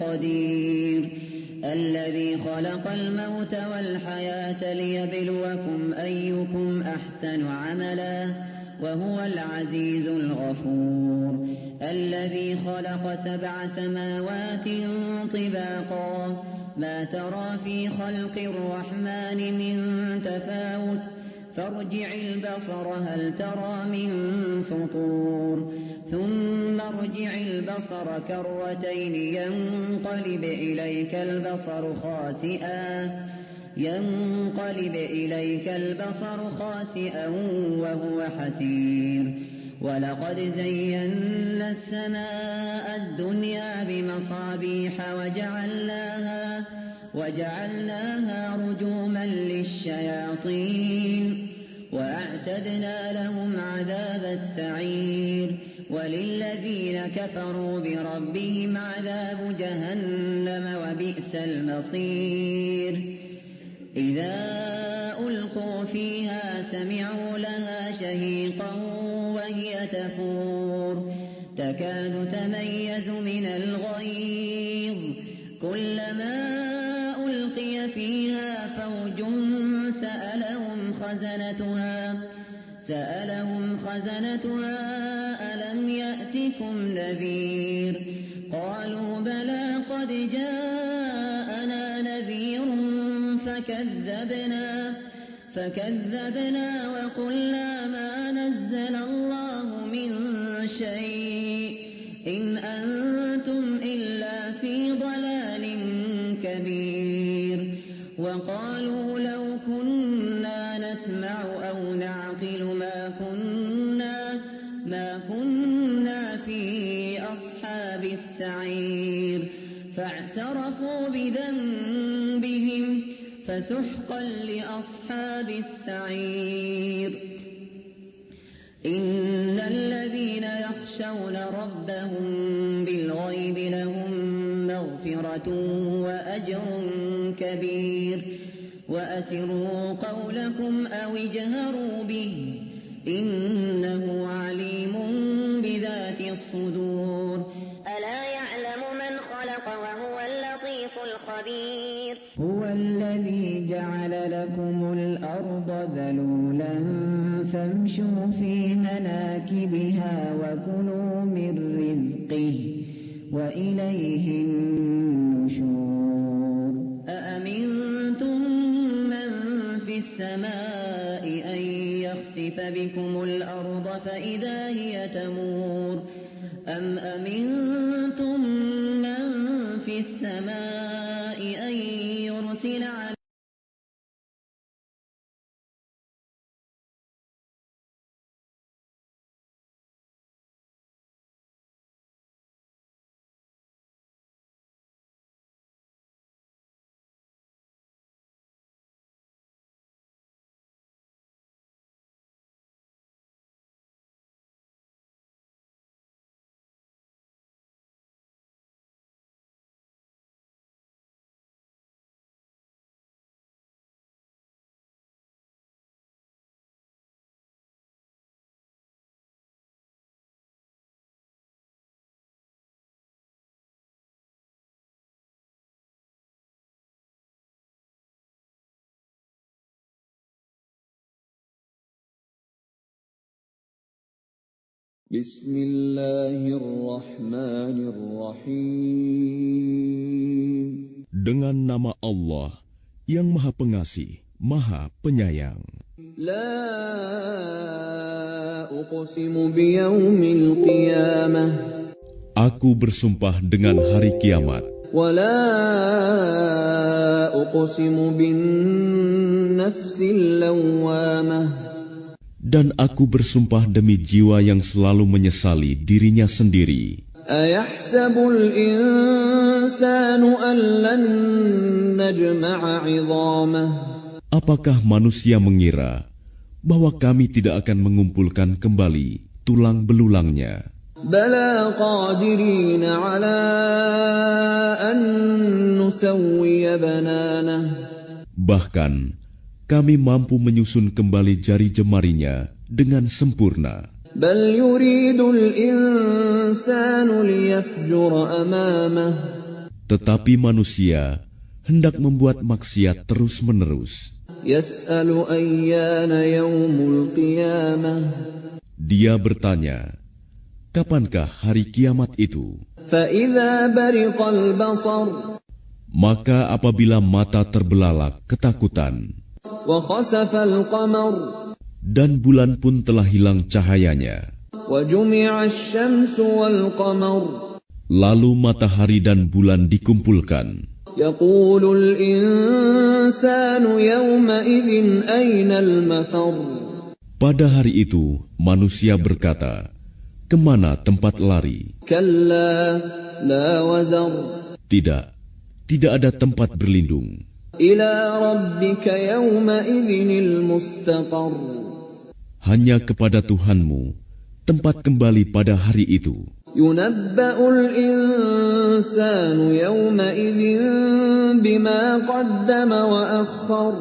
قدير الذي خلق الموت والحياة ليبلوكم أيكم أحسن عملا وهو العزيز الغفور الذي خلق 7 سماوات طباقا ما ترى في خلق الرحمن من تفاوت فارجع البصر هل ترى من فطور ثم ارجع البصر كرتين ينقلب إليك البصر خاسئا وهو حسير ولقد زينا السماء الدنيا بمصابيح وجعلناها رجوما للشياطين وأعتدنا لهم عذاب السعير وللذين كفروا بربهم عذاب جهنم وبئس المصير إذا ألقوا فيها سمعوا لها شهيقا وهي تفور تكاد تميز من الغيظ كلما ألقي فيها فوج سألهم خزنتها ألم يأتكم نذير قالوا بلى قد جاءنا نذير فكذبنا وقلنا ما نزل الله من شيء إن أنتم إلا في ضلال كبير وقالوا لو كنا نسمع أو نعقل ما كنا في أصحاب السعير فاعترفوا بذنبهم فسحقا لأصحاب السعير إن الذين يخشون ربهم بالغيب لهم مغفرة وأجر كبير وأسروا قولكم أو اجهروا به إنه عليم بذات الصدور ألا يعلم من خلق وهو اللطيف الخبير هو الذي جعل لكم الأرض ذلولا فامشوا في مناكبها وكلوا من رزقه وإليه النشور أأمنتم من في السماء أن يخسف بكم الأرض فإذا هي تمور أم أمنتم من في السماء أن يرسل عليكم Bismillahirrahmanirrahim. Dengan nama Allah yang Maha Pengasih, Maha Penyayang. La uqsimu biyaumil qiyamah. Aku bersumpah dengan hari kiamat. Wa la uqsimu bin nafsil lawwamah. Dan aku bersumpah demi jiwa yang selalu menyesali dirinya sendiri. Ayahsabul insanu an lan najma'a 'idhamah. Apakah manusia mengira bahwa kami tidak akan mengumpulkan kembali tulang belulangnya? Bala qadirina 'ala an nusawwiya bananah. Bahkan kami mampu menyusun kembali jari jemarinya dengan sempurna. بل يريد الإنسان ليفجر أمامه. Tetapi manusia hendak membuat maksiat terus-menerus. يسأل أيان يوم القيامة. Dia bertanya, kapankah hari kiamat itu? فإذا برق البصر. Maka apabila mata terbelalak ketakutan, وخسف القمر. dan bulan pun telah hilang cahayanya, وجمع الشمس والقمر. lalu matahari dan bulan dikumpulkan, يقول الإنسان يومئذ أين المفر. pada hari itu manusia berkata, kemana tempat lari? كلا لا وزر. Tidak ada tempat berlindung. إلى ربك يومئذ المستقر. Hanya kepada Tuhanmu tempat kembali pada hari itu. ينبأ الإنسان يومئذ بما قدم وأخر.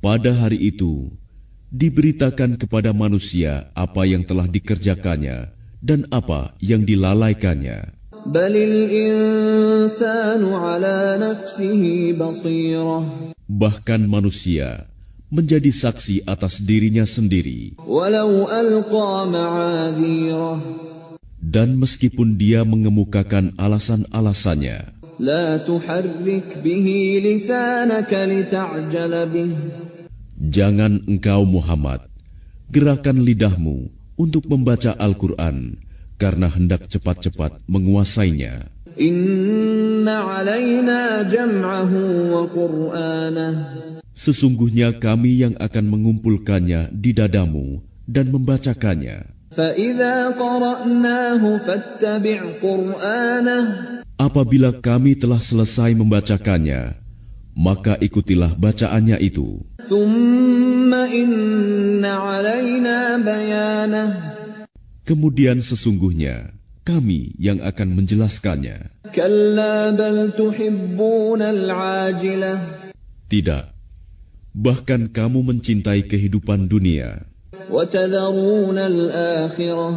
Pada hari itu diberitakan kepada manusia apa yang telah dikerjakannya dan apa yang dilalaikannya. بل الإنسان على نفسه بصيرة. Bahkan manusia menjadi saksi atas dirinya sendiri. ولو ألقى معاذيره. Dan meskipun dia mengemukakan alasan-alasannya, لا تحرك به لسانك لتعجل به. jangan engkau Muhammad gerakan lidahmu untuk membaca Al-Quran karena hendak cepat-cepat menguasainya. إن علينا جمعه وقرآنه. Sesungguhnya kami yang akan mengumpulkannya di dadamu dan membacakannya. فإذا قرأناه فاتبع قرآنه. Apabila kami telah selesai membacakannya, maka ikutilah bacaannya itu. ثم إن علينا بيانه. Kemudian sesungguhnya kami yang akan menjelaskannya. كلا بل تحبون العاجلة. Tidak, bahkan kamu mencintai kehidupan dunia وتذرون الآخرة.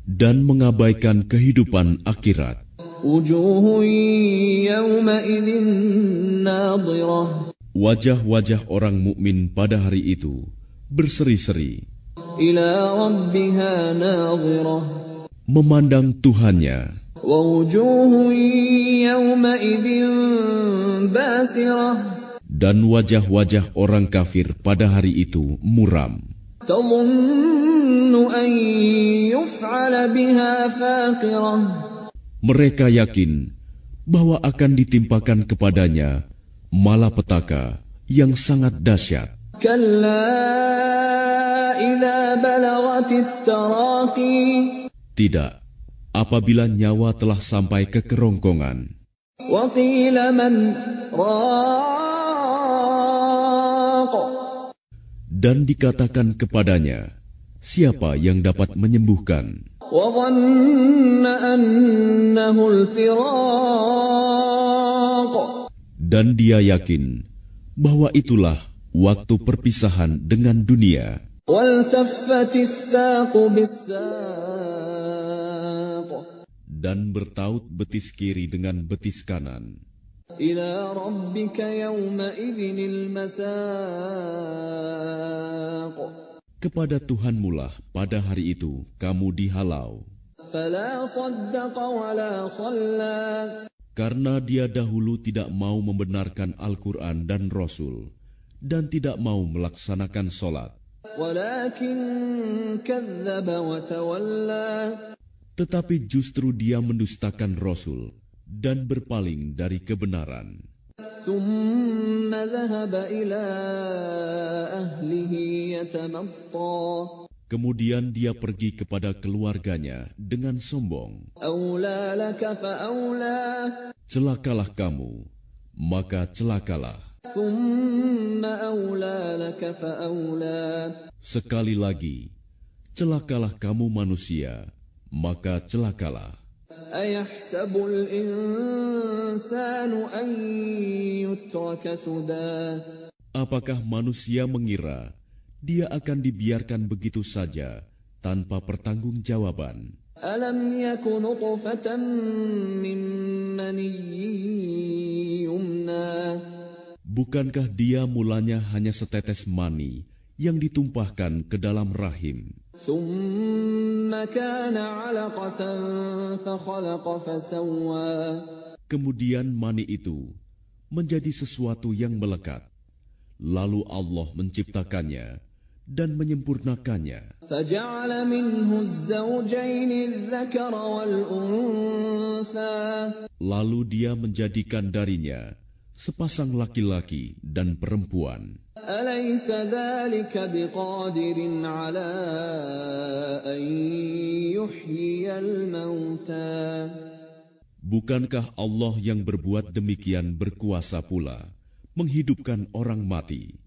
dan mengabaikan kehidupan akhirat. وجوه يومئذ ناظرة. Wajah-wajah orang mukmin pada hari itu berseri-seri, إلى ربها ناظرة. memandang Tuhannya, ووجوه يومئذ باسرة. dan wajah-wajah orang kafir pada hari itu muram. تظن أن يفعل بها فاقرة. Mereka yakin bahwa akan ditimpakan kepadanya malapetaka yang sangat dahsyat. كلا إذا بلغت التراقي. Tidak, apabila nyawa telah sampai ke kerongkongan, وقيل من راق. dan dikatakan kepadanya, siapa yang dapat menyembuhkan? وظن أنه الفراق. Dan dia yakin bahwa itulah waktu perpisahan dengan dunia. والتفت الساق بالساق. Dan bertaut betis kiri dengan betis kanan. إلى ربك يومئذ المساق. Kepada Tuhanmulah pada hari itu kamu dihalau. فلا صدق ولا صلى. Karena dia dahulu tidak mau membenarkan Al-Quran dan Rasul, dan tidak mau melaksanakan sholat. ولكن كذب وتولى. Tetapi justru dia mendustakan Rasul dan berpaling dari kebenaran. ثم ذهب إلى أهله يتمطى. Kemudian dia pergi kepada keluarganya dengan sombong. أولى لك فأولى. Celakalah kamu, maka celakalah. ثم أولى لك فأولى. Sekali lagi, celakalah kamu manusia, maka celakalah. أيحسب الإنسان أن يترك سدى. Apakah manusia mengira dia akan dibiarkan begitu saja tanpa pertanggungjawaban. ألم يك نطفة من مني يمنى Bukankah dia mulanya hanya setetes mani yang ditumpahkan ke dalam rahim? ثم كان علقة فخلق فسوى Kemudian mani itu menjadi sesuatu yang melekat. Lalu Allah menciptakannya dan menyempurnakannya. فجعل منه الزوجين الذكر والأنثى Lalu dia menjadikan darinya sepasang laki-laki dan perempuan. أليس ذلك بقادر على أن يحيي الموتى Bukankah Allah yang berbuat demikian berkuasa pula menghidupkan orang mati?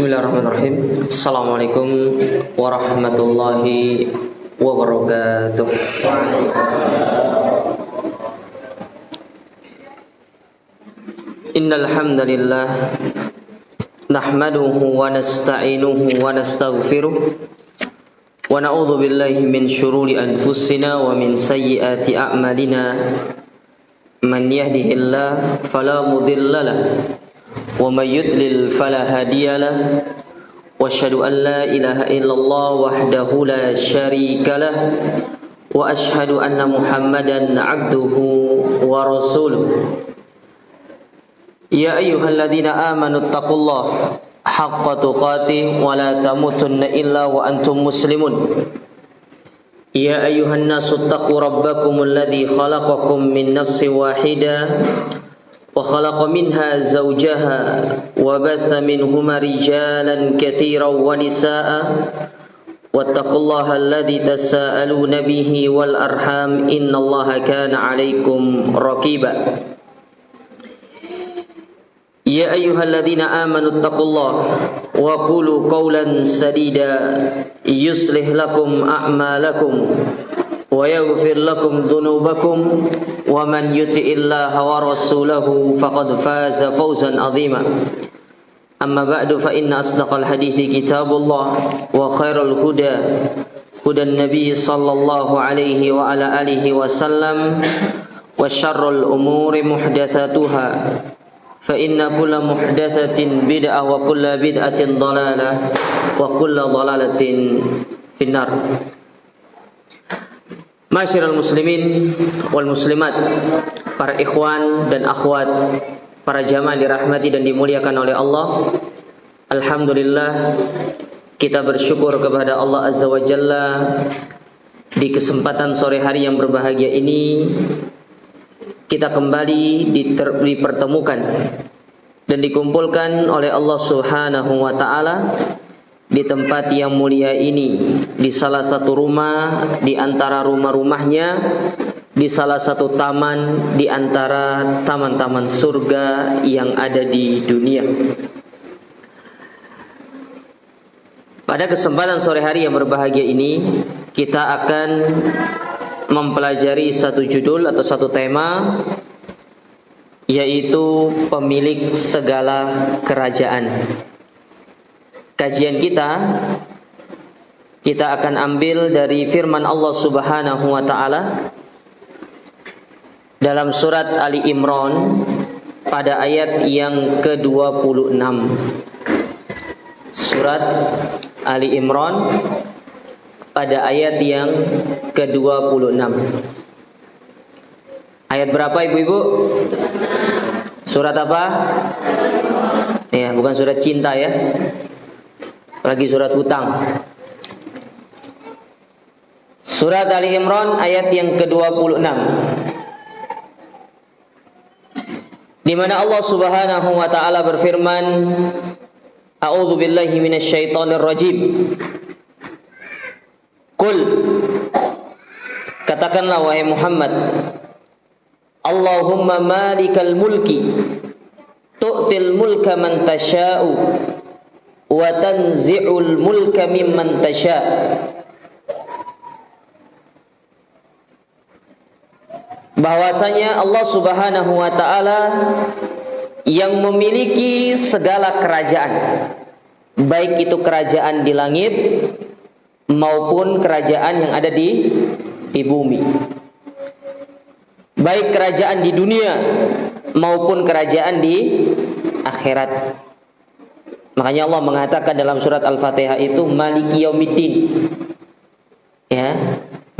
Bismillahirrahmanirrahim. Assalamualaikum warahmatullahi wabarakatuh. Innal hamdalillah nahmaduhu wa nasta'inuhu wa nastaghfiruh wa na'udzu billahi min shururi anfusina wa min sayyiati a'malina. Man yahdihillahu fala mudilla lahu ومن يضلل فلا هادي له واشهد ان لا اله الا الله وحده لا شريك له واشهد ان محمدا عبده ورسوله يا ايها الذين امنوا اتقوا الله حق تقاته ولا تموتن الا وانتم مسلمون يا ايها الناس اتقوا ربكم الذي خلقكم من نفس واحده وخلق منها زوجها وبث منهما رجالا كثيرا ونساء واتقوا الله الذي تساءلون به والأرحام إن الله كان عليكم رقيبا يا أيها الذين آمنوا اتقوا الله وقولوا قولا سديدا يصلح لكم أعمالكم ويغفر لكم ذنوبكم ومن يطع الله ورسوله فقد فاز فوزا عظيما أما بعد فإن أصدق الحديث كتاب الله وخير الهدى هدى النبي صلى الله عليه وعلى آله وسلم وشر الأمور محدثاتها فإن كل محدثة بدعة وكل بدعة ضلالة وكل ضلالة في النار. Masyiral muslimin wal muslimat, para ikhwan dan akhwat, para jamaah dirahmati dan dimuliakan oleh Allah. Alhamdulillah, kita bersyukur kepada Allah Azza wa Jalla di kesempatan sore hari yang berbahagia ini. Kita kembali dipertemukan dan dikumpulkan oleh Allah Subhanahu wa ta'ala di tempat yang mulia ini, di salah satu rumah di antara rumah-rumahnya, di salah satu taman di antara taman-taman surga yang ada di dunia. Pada kesempatan sore hari yang berbahagia ini, kita akan mempelajari satu judul atau satu tema, yaitu pemilik segala kerajaan. Kajian kita akan ambil dari firman Allah Subhanahu wa ta'ala dalam surat Ali Imran pada ayat yang ke-26. Surat Ali Imran pada ayat yang ke-26. Ayat berapa ibu-ibu? Surat apa? Ya, bukan surat cinta ya. Lagi surat hutang. Surat Ali Imran ayat yang ke-26, di mana Allah Subhanahu wa taala berfirman, A'udzu billahi minasyaitonir rajim. Qul, katakanlah wahai Muhammad, Allahumma malikal mulki tu'til mulka man tasha'u wa tanzi'ul mulka mimman tasha'. Bahwasanya Allah Subhanahu wa ta'ala yang memiliki segala kerajaan, baik itu kerajaan di langit maupun kerajaan yang ada di bumi, baik kerajaan di dunia maupun kerajaan di akhirat. Makanya Allah mengatakan dalam surat Al-Fatihah itu Maliki Yaumiddin. Ya,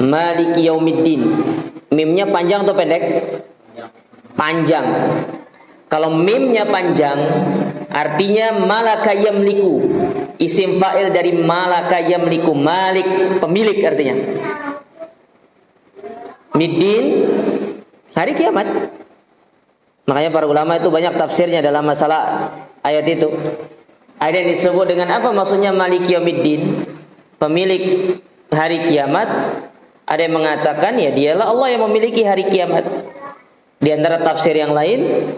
Maliki Yaumiddin. Mimnya panjang atau pendek? Panjang. Kalau mimnya panjang, artinya malaka yamliku. Isim fa'il dari malaka yamliku, malik, pemilik artinya. Middin, hari kiamat. Makanya para ulama itu banyak tafsirnya dalam masalah ayat itu. Ada yang disebut dengan apa maksudnya Maliki Yaumiddin, pemilik hari kiamat. Ada yang mengatakan ya dialah Allah yang memiliki hari kiamat. Di antara tafsir yang lain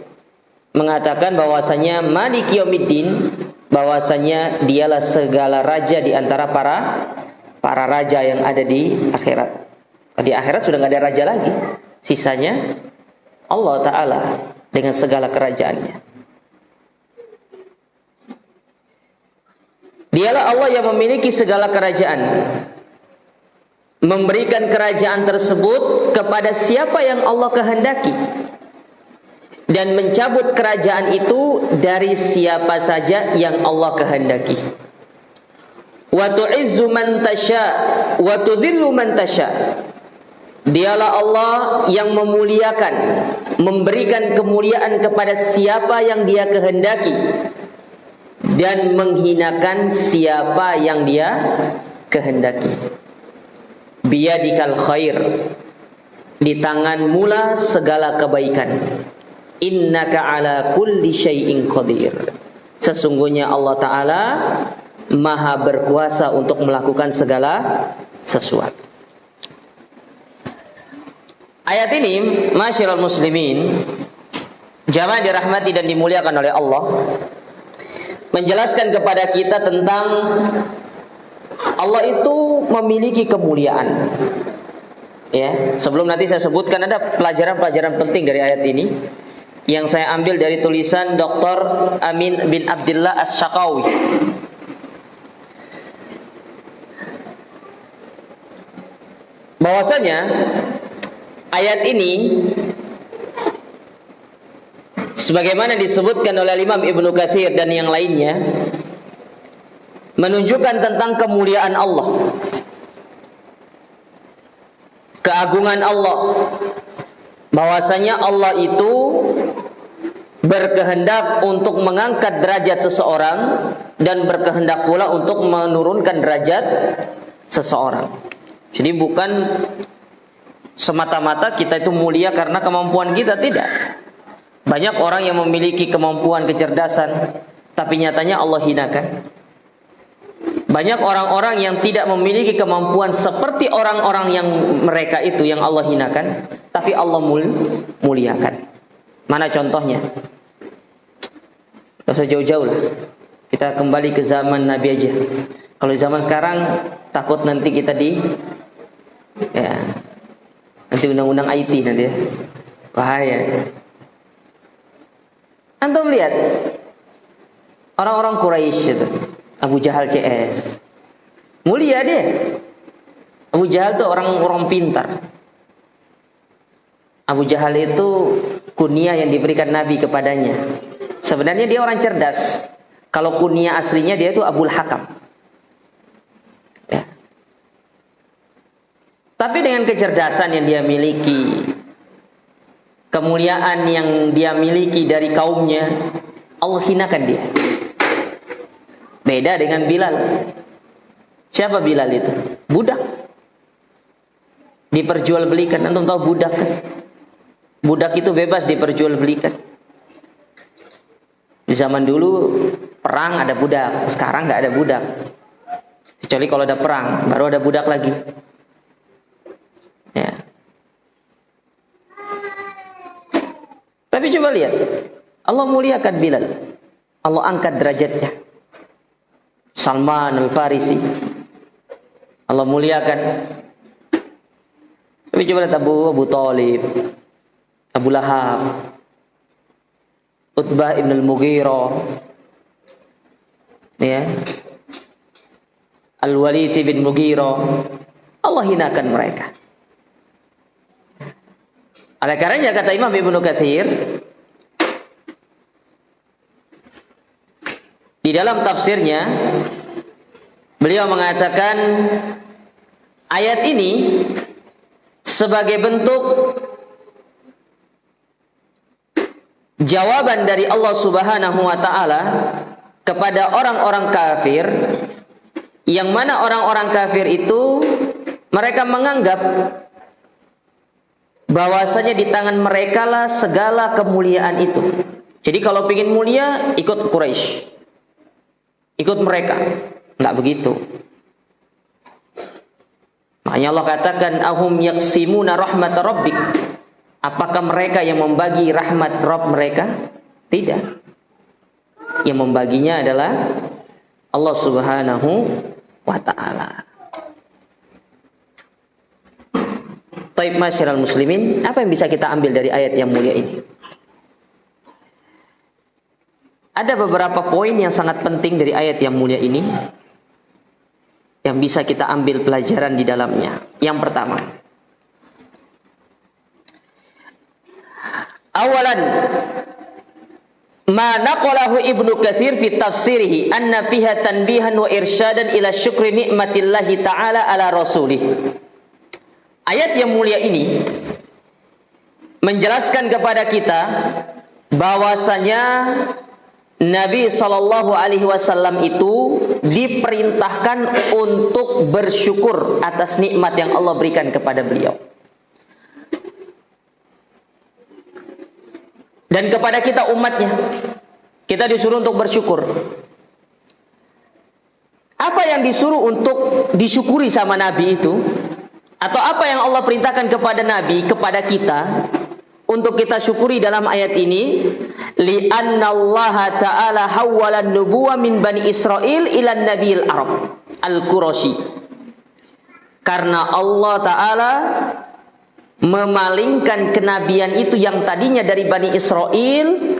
mengatakan bahwasanya Maliki Yaumiddin, bahwasanya dialah segala raja di antara para raja yang ada di akhirat. Di akhirat sudah nggak ada raja lagi, sisanya Allah Ta'ala dengan segala kerajaannya. Dialah Allah yang memiliki segala kerajaan, memberikan kerajaan tersebut kepada siapa yang Allah kehendaki, dan mencabut kerajaan itu dari siapa saja yang Allah kehendaki. Wa tu'izzu man tasya wa tudhillu man tasya. Dialah Allah yang memuliakan, memberikan kemuliaan kepada siapa yang Dia kehendaki, dan menghinakan siapa yang Dia kehendaki. Biyadikal khair, di tanganmu lah segala kebaikan. Innaka ala kulli syai'in qadir. Sesungguhnya Allah Ta'ala Maha berkuasa untuk melakukan segala sesuatu. Ayat ini, masyiral muslimin, jamaah dirahmati dan dimuliakan oleh Allah, menjelaskan kepada kita tentang Allah itu memiliki kemuliaan. Ya, sebelum nanti saya sebutkan ada pelajaran-pelajaran penting dari ayat ini yang saya ambil dari tulisan Dr. Amin bin Abdullah As-Syaqawi. Bahwasanya ayat ini sebagaimana disebutkan oleh Imam Ibnu Katsir dan yang lainnya, menunjukkan tentang kemuliaan Allah, keagungan Allah, bahwasanya Allah itu berkehendak untuk mengangkat derajat seseorang dan berkehendak pula untuk menurunkan derajat seseorang. Jadi bukan semata-mata kita itu mulia karena kemampuan kita, tidak. Banyak orang yang memiliki kemampuan kecerdasan tapi nyatanya Allah hinakan. Banyak orang-orang yang tidak memiliki kemampuan seperti orang-orang yang mereka itu yang Allah hinakan, tapi Allah muliakan. Mana contohnya? Tidak usah jauh-jauh lah. Kita kembali ke zaman Nabi aja. Kalau zaman sekarang takut nanti kita nanti undang-undang IT nanti ya. Bahaya. Antum lihat orang-orang Quraisy itu, Abu Jahal CS. Mulia dia. Abu Jahal itu orang-orang pintar. Abu Jahal itu kunyah yang diberikan Nabi kepadanya. Sebenarnya dia orang cerdas. Kalau kunyah aslinya dia itu Abul Hakam. Ya. Tapi dengan kecerdasan yang dia miliki, kemuliaan yang dia miliki dari kaumnya, Allah hinakan dia. Beda dengan Bilal. Siapa Bilal itu? Budak. Diperjualbelikan. Antum tahu budak kan? Budak itu bebas diperjualbelikan. Di zaman dulu perang ada budak, sekarang nggak ada budak. Kecuali kalau ada perang, baru ada budak lagi. Ya. Tapi coba lihat, Allah muliakan Bilal, Allah angkat derajatnya. Salman Al-Farisi, Allah muliakan. Tapi coba lihat Abu Thalib, Abu Lahab, Utbah ibn al-Mughirah, ya, Al-Walid bin Mughirah, Allah hinakan mereka. Oleh karenanya kata Imam Ibnu Katsir di dalam tafsirnya, beliau mengatakan ayat ini sebagai bentuk jawaban dari Allah Subhanahu wa taala kepada orang-orang kafir, yang mana orang-orang kafir itu mereka menganggap bahwasanya di tangan mereka lah segala kemuliaan itu. Jadi kalau ingin mulia ikut Quraisy, ikut mereka. Enggak begitu. Makanya Allah katakan ahum yaqsimuna rahmat rabbik. Apakah mereka yang membagi rahmat Rabb mereka? Tidak. Yang membaginya adalah Allah Subhanahu wa ta'ala. Taib masyiral muslimin, apa yang bisa kita ambil dari ayat yang mulia ini? Ada beberapa poin yang sangat penting dari ayat yang mulia ini yang bisa kita ambil pelajaran di dalamnya. Yang pertama, awalan ma naqalahu Ibnu Katsir fi tafsirihi anna fiha tanbihan wa irsyadan ila syukri nikmatillahi ta'ala ala rasulih. Ayat yang mulia ini menjelaskan kepada kita bahwasanya Nabi sallallahu alaihi wasallam itu diperintahkan untuk bersyukur atas nikmat yang Allah berikan kepada beliau. Dan kepada kita umatnya, kita disuruh untuk bersyukur. Apa yang disuruh untuk disyukuri sama Nabi itu, atau apa yang Allah perintahkan kepada Nabi, kepada kita, untuk kita syukuri dalam ayat ini, li'anna Allah ta'ala hawwalan nubuwah min Bani Israel ilan Nabiil Arab Al-Qurashi. Karena Allah Ta'ala memalingkan kenabian itu yang tadinya dari Bani Israel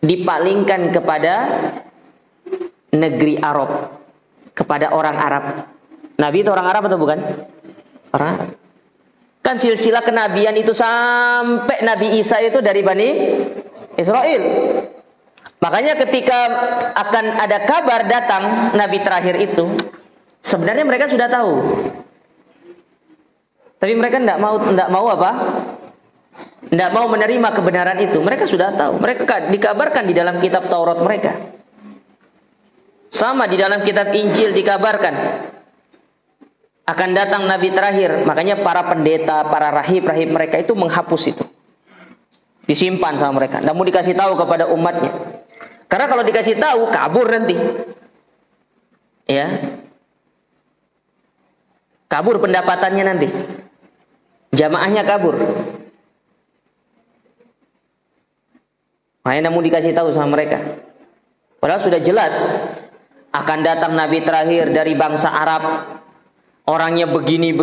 dipalingkan kepada negeri Arab, kepada orang Arab. Nabi itu orang Arab atau bukan? Orang Arab. Kan silsilah kenabian itu sampai Nabi Isa itu dari Bani Israel. Makanya ketika akan ada kabar datang Nabi terakhir itu, sebenarnya mereka sudah tahu. Tapi mereka tidak mau apa? Tidak mau menerima kebenaran itu. Mereka sudah tahu. Mereka dikabarkan di dalam kitab Taurat mereka. Sama di dalam kitab Injil dikabarkan akan datang Nabi terakhir. Makanya para pendeta, para rahib-rahib mereka itu menghapus itu. Disimpan sama mereka. Tidak mau dikasih tahu kepada umatnya. Karena kalau dikasih tahu kabur nanti. Ya. Kabur pendapatannya nanti. Jamaahnya kabur. Makanya namun dikasih tahu sama mereka. Padahal sudah jelas akan datang Nabi terakhir dari bangsa Arab. Orangnya begini.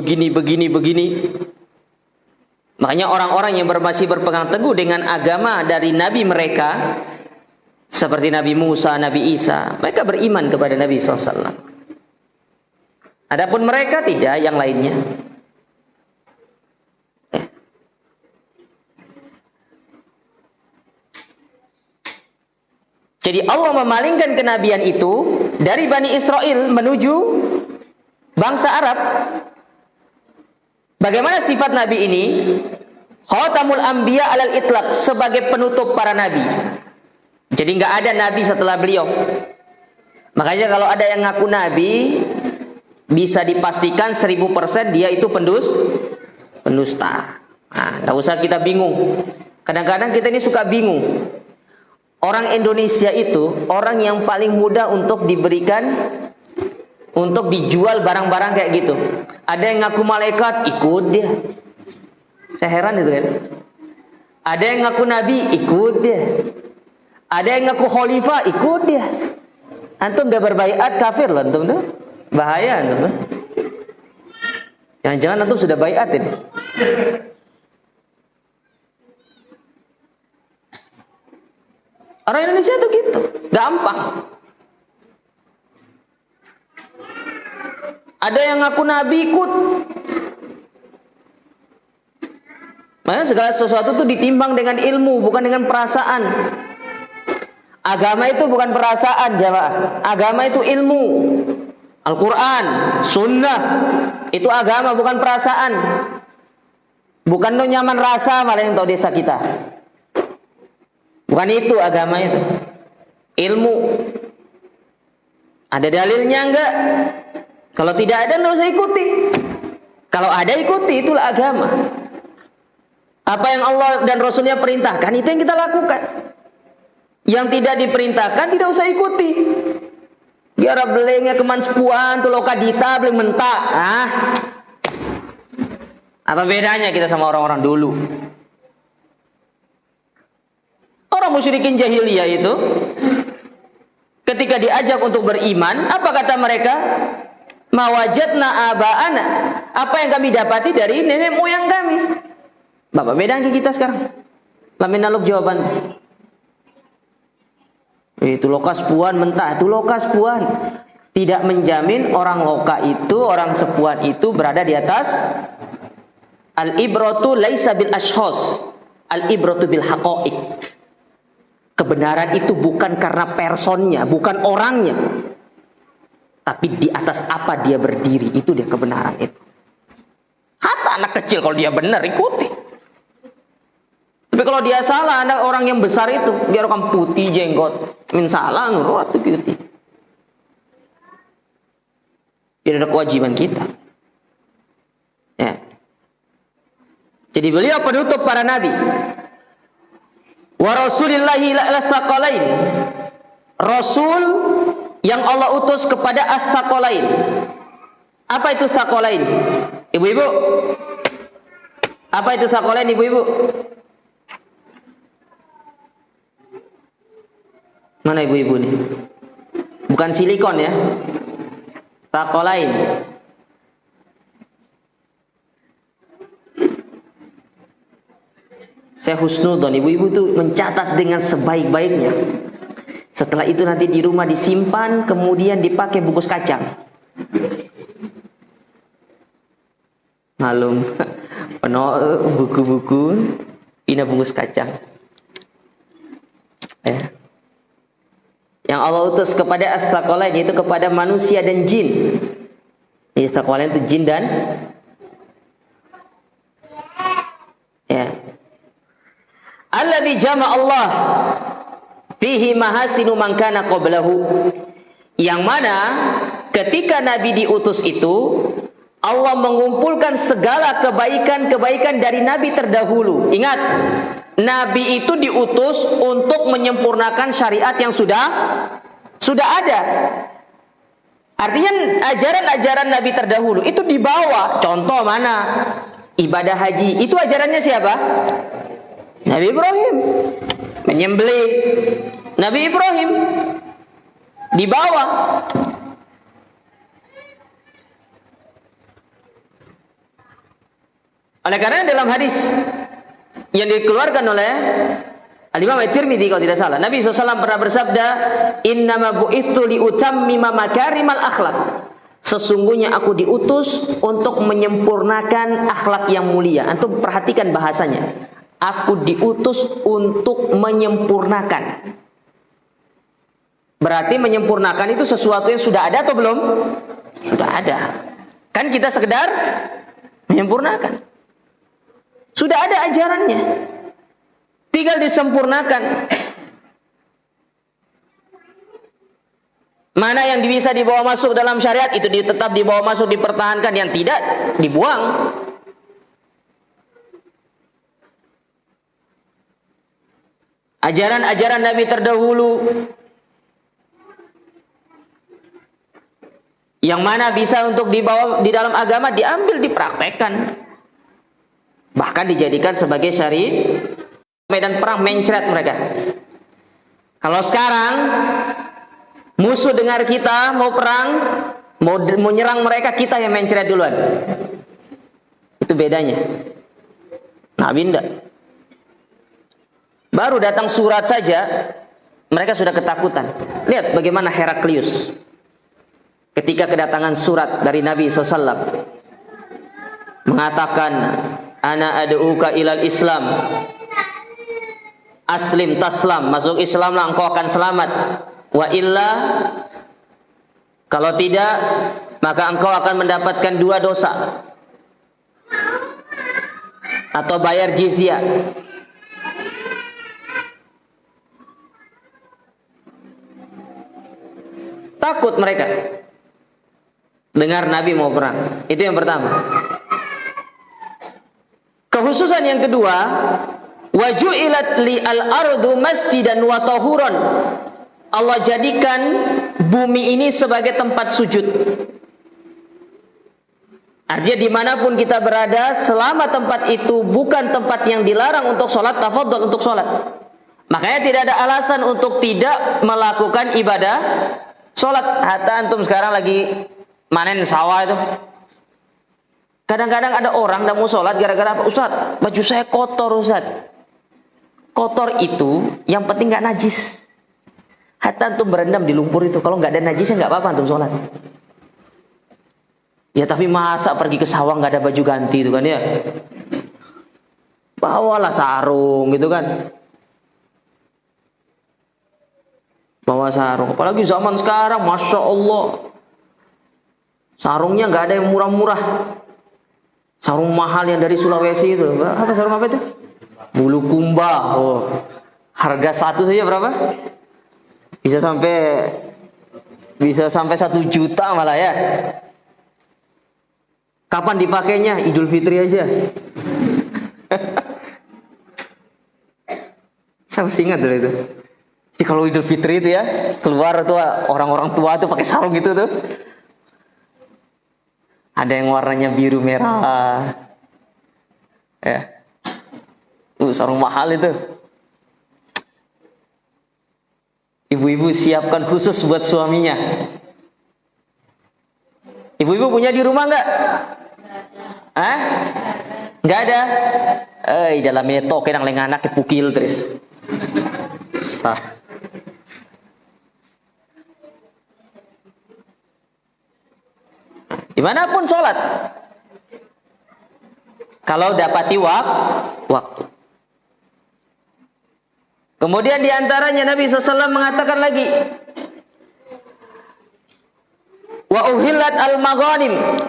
Makanya orang-orang yang masih berpegang teguh dengan agama dari Nabi mereka, seperti Nabi Musa, Nabi Isa, mereka beriman kepada Nabi SAW. Adapun mereka tidak, yang lainnya. Jadi Allah memalingkan kenabian itu dari Bani Israel menuju bangsa Arab. Bagaimana sifat Nabi ini? Khatamul Anbiya alal itlaq, sebagai penutup para Nabi. Jadi nggak ada Nabi setelah beliau. Makanya kalau ada yang ngaku Nabi, bisa dipastikan 1000% dia itu pendusta. Nah, nggak usah kita bingung. Kadang-kadang kita ini suka bingung. Orang Indonesia itu orang yang paling mudah untuk dijual barang-barang kayak gitu. Ada yang ngaku malaikat, ikut dia. Saya heran itu kan. Ada yang ngaku nabi, ikut dia. Ada yang ngaku khalifah, ikut dia. Antum udah berbaiat kafir loh antum tuh. Bahaya antum tuh. Jangan-jangan antum sudah baiat ini. Orang Indonesia tuh gitu, gampang. Ada yang ngaku nabi, ikut. Makanya segala sesuatu itu ditimbang dengan ilmu, bukan dengan perasaan. Agama itu bukan perasaan, jamaah. Agama itu ilmu. Al-Quran, Sunnah, itu agama, bukan perasaan. Bukan lo nyaman rasa malah yang tahu desa kita. Bukan itu agama itu. Ilmu. Ada dalilnya enggak? Kalau tidak ada, nggak usah ikuti. Kalau ada, ikuti. Itulah agama. Apa yang Allah dan Rasulnya perintahkan, itu yang kita lakukan. Yang tidak diperintahkan, tidak usah ikuti. Biar belengnya keman sepuan, tuh loka dita, beleng mentak. Apa bedanya kita sama orang-orang dulu? Orang musyrikin jahiliyah itu, ketika diajak untuk beriman, apa kata mereka? Mawajadna aba'ana. Apa yang kami dapati dari nenek moyang kami. Bapak bedanya kita sekarang. Lamin naluk jawaban. Itu lokas puan mentah. Itu lokas puan. Tidak menjamin orang loka itu, orang sepuan itu berada di atas. Al-ibratu laisa bil ashkhas. Al-ibratu bil haqa'iq. Kebenaran itu bukan karena personnya, bukan orangnya. Tapi di atas apa dia berdiri, itu dia kebenaran itu. Hatta anak kecil kalau dia benar, ikuti. Tapi kalau dia salah, ada orang yang besar itu, dia orang putih jenggot, min salah nurut ikuti. Tidak ada kewajiban kita. Ya. Jadi beliau penutup para nabi. Wa rasulillahi lasaqalain. Rasul yang Allah utus kepada as-saqalain. Apa itu saqalain? Ibu-ibu. Apa itu saqalain, ibu-ibu? Mana ibu-ibu nih? Bukan silikon ya. Saqalain. Saya husnudon, ibu-ibu tuh mencatat dengan sebaik-baiknya. Setelah itu nanti di rumah disimpan, kemudian dipakai bungkus kacang. Malum, penuh buku-buku, ini bungkus kacang. Ya. Yang Allah utus kepada as-tsaqalain, yaitu kepada manusia dan jin. Jadi as-tsaqalain itu jin dan ya. Alladzi jama' Allah fihi mahasinu man kana qablahu. Yang mana ketika Nabi diutus itu Allah mengumpulkan segala kebaikan-kebaikan dari Nabi terdahulu. Ingat, Nabi itu diutus untuk menyempurnakan syariat yang sudah ada. Artinya ajaran-ajaran Nabi terdahulu itu dibawa. Contoh mana? Ibadah haji. Itu ajarannya siapa? Nabi Ibrahim. Menyembelih Nabi Ibrahim dibawa. Oleh karena dalam hadis yang dikeluarkan oleh Al-Imam At-Tirmidzi kalau tidak salah, Nabi SAW pernah bersabda, "Innama bu'itsu liutammima makarimal akhlak." Sesungguhnya aku diutus untuk menyempurnakan akhlak yang mulia. Antum perhatikan bahasanya. Aku diutus untuk menyempurnakan. Berarti menyempurnakan itu sesuatu yang sudah ada atau belum? Sudah ada. Kan kita sekedar menyempurnakan. Sudah ada ajarannya. Tinggal disempurnakan. Mana yang bisa dibawa masuk dalam syariat itu tetap dibawa masuk, dipertahankan. Yang tidak dibuang. Ajaran-ajaran Nabi terdahulu yang mana bisa untuk dibawa di dalam agama, diambil, dipraktekkan. Bahkan dijadikan sebagai syariat. Medan perang mencret mereka. Kalau sekarang musuh dengar kita mau perang, mau nyerang mereka, kita yang mencret duluan. Itu bedanya. Nabi enggak. Baru datang surat saja mereka sudah ketakutan. Lihat bagaimana Heraklius ketika kedatangan surat dari Nabi SAW mengatakan, "Ana ad'uka ilal Islam, aslim taslam." Masuk Islamlah engkau akan selamat. Wa illa, kalau tidak maka engkau akan mendapatkan 2 dosa, atau bayar jizyah. Takut mereka dengar Nabi mau perang. Itu yang pertama. Kekhususan yang kedua, waju'ilat li al-ardu masjidan wa tahuran. Allah jadikan bumi ini sebagai tempat sujud. Artinya dimanapun kita berada, selama tempat itu bukan tempat yang dilarang untuk sholat, tafadhol untuk sholat. Makanya tidak ada alasan untuk tidak melakukan ibadah sholat. Hatta antum sekarang lagi manen sawah itu, kadang-kadang ada orang tidak mau sholat gara-gara apa? Ustaz, baju saya kotor Ustaz. Kotor itu yang penting nggak najis. Hatta antum berendam di lumpur itu, kalau nggak ada najisnya nggak apa-apa antum sholat. Ya tapi masa pergi ke sawah nggak ada baju ganti itu kan ya? Bawalah sarung gitu kan. Bawa sarung. Apalagi zaman sekarang, Masya Allah, sarungnya nggak ada yang murah-murah. Sarung mahal yang dari Sulawesi itu. Apa sarung apa itu? Bulu kumba. Oh, harga satu saja berapa? Bisa sampai 1 juta malah ya. Kapan dipakainya? Idul Fitri aja. Saya masih ingat dulu itu. Jadi kalau Idul Fitri itu ya, keluar tuh orang-orang tua tuh pakai sarung gitu tuh. Ada yang warnanya biru merah. Ya. Sarung mahal itu. Ibu-ibu siapkan khusus buat suaminya. Ibu-ibu punya di rumah enggak? Hah? Enggak ada? Dalamnya toke nang leng anak kepukil terus. Sah. Dimanapun sholat, kalau dapati waktu. Kemudian diantaranya Nabi SAW mengatakan lagi, wa uhillat al-maghanim,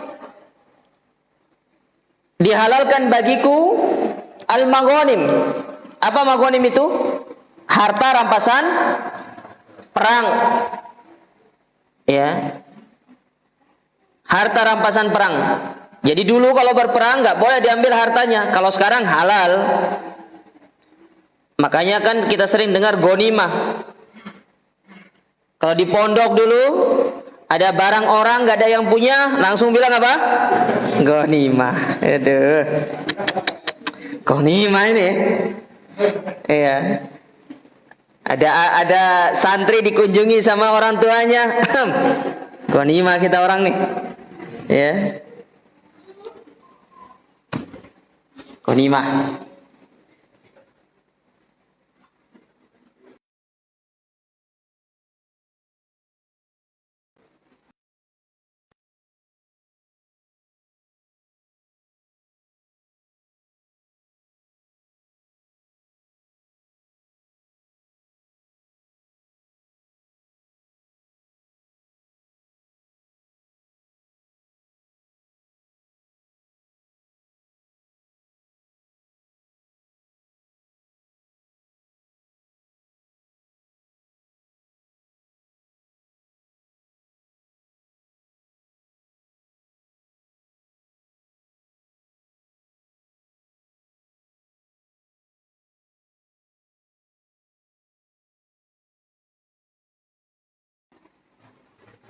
dihalalkan bagiku al-maghanim. Apa maghanim itu? Harta rampasan perang. Ya. Harta rampasan perang. Jadi dulu kalau berperang nggak boleh diambil hartanya. Kalau sekarang halal. Makanya kan kita sering dengar ghanimah. Kalau di pondok dulu ada barang orang nggak ada yang punya, langsung bilang apa? Ghanimah. Aduh. Ghanimah ini. Iya. Ada santri dikunjungi sama orang tuanya. Ghanimah kita orang nih. Ya. Ghanimah.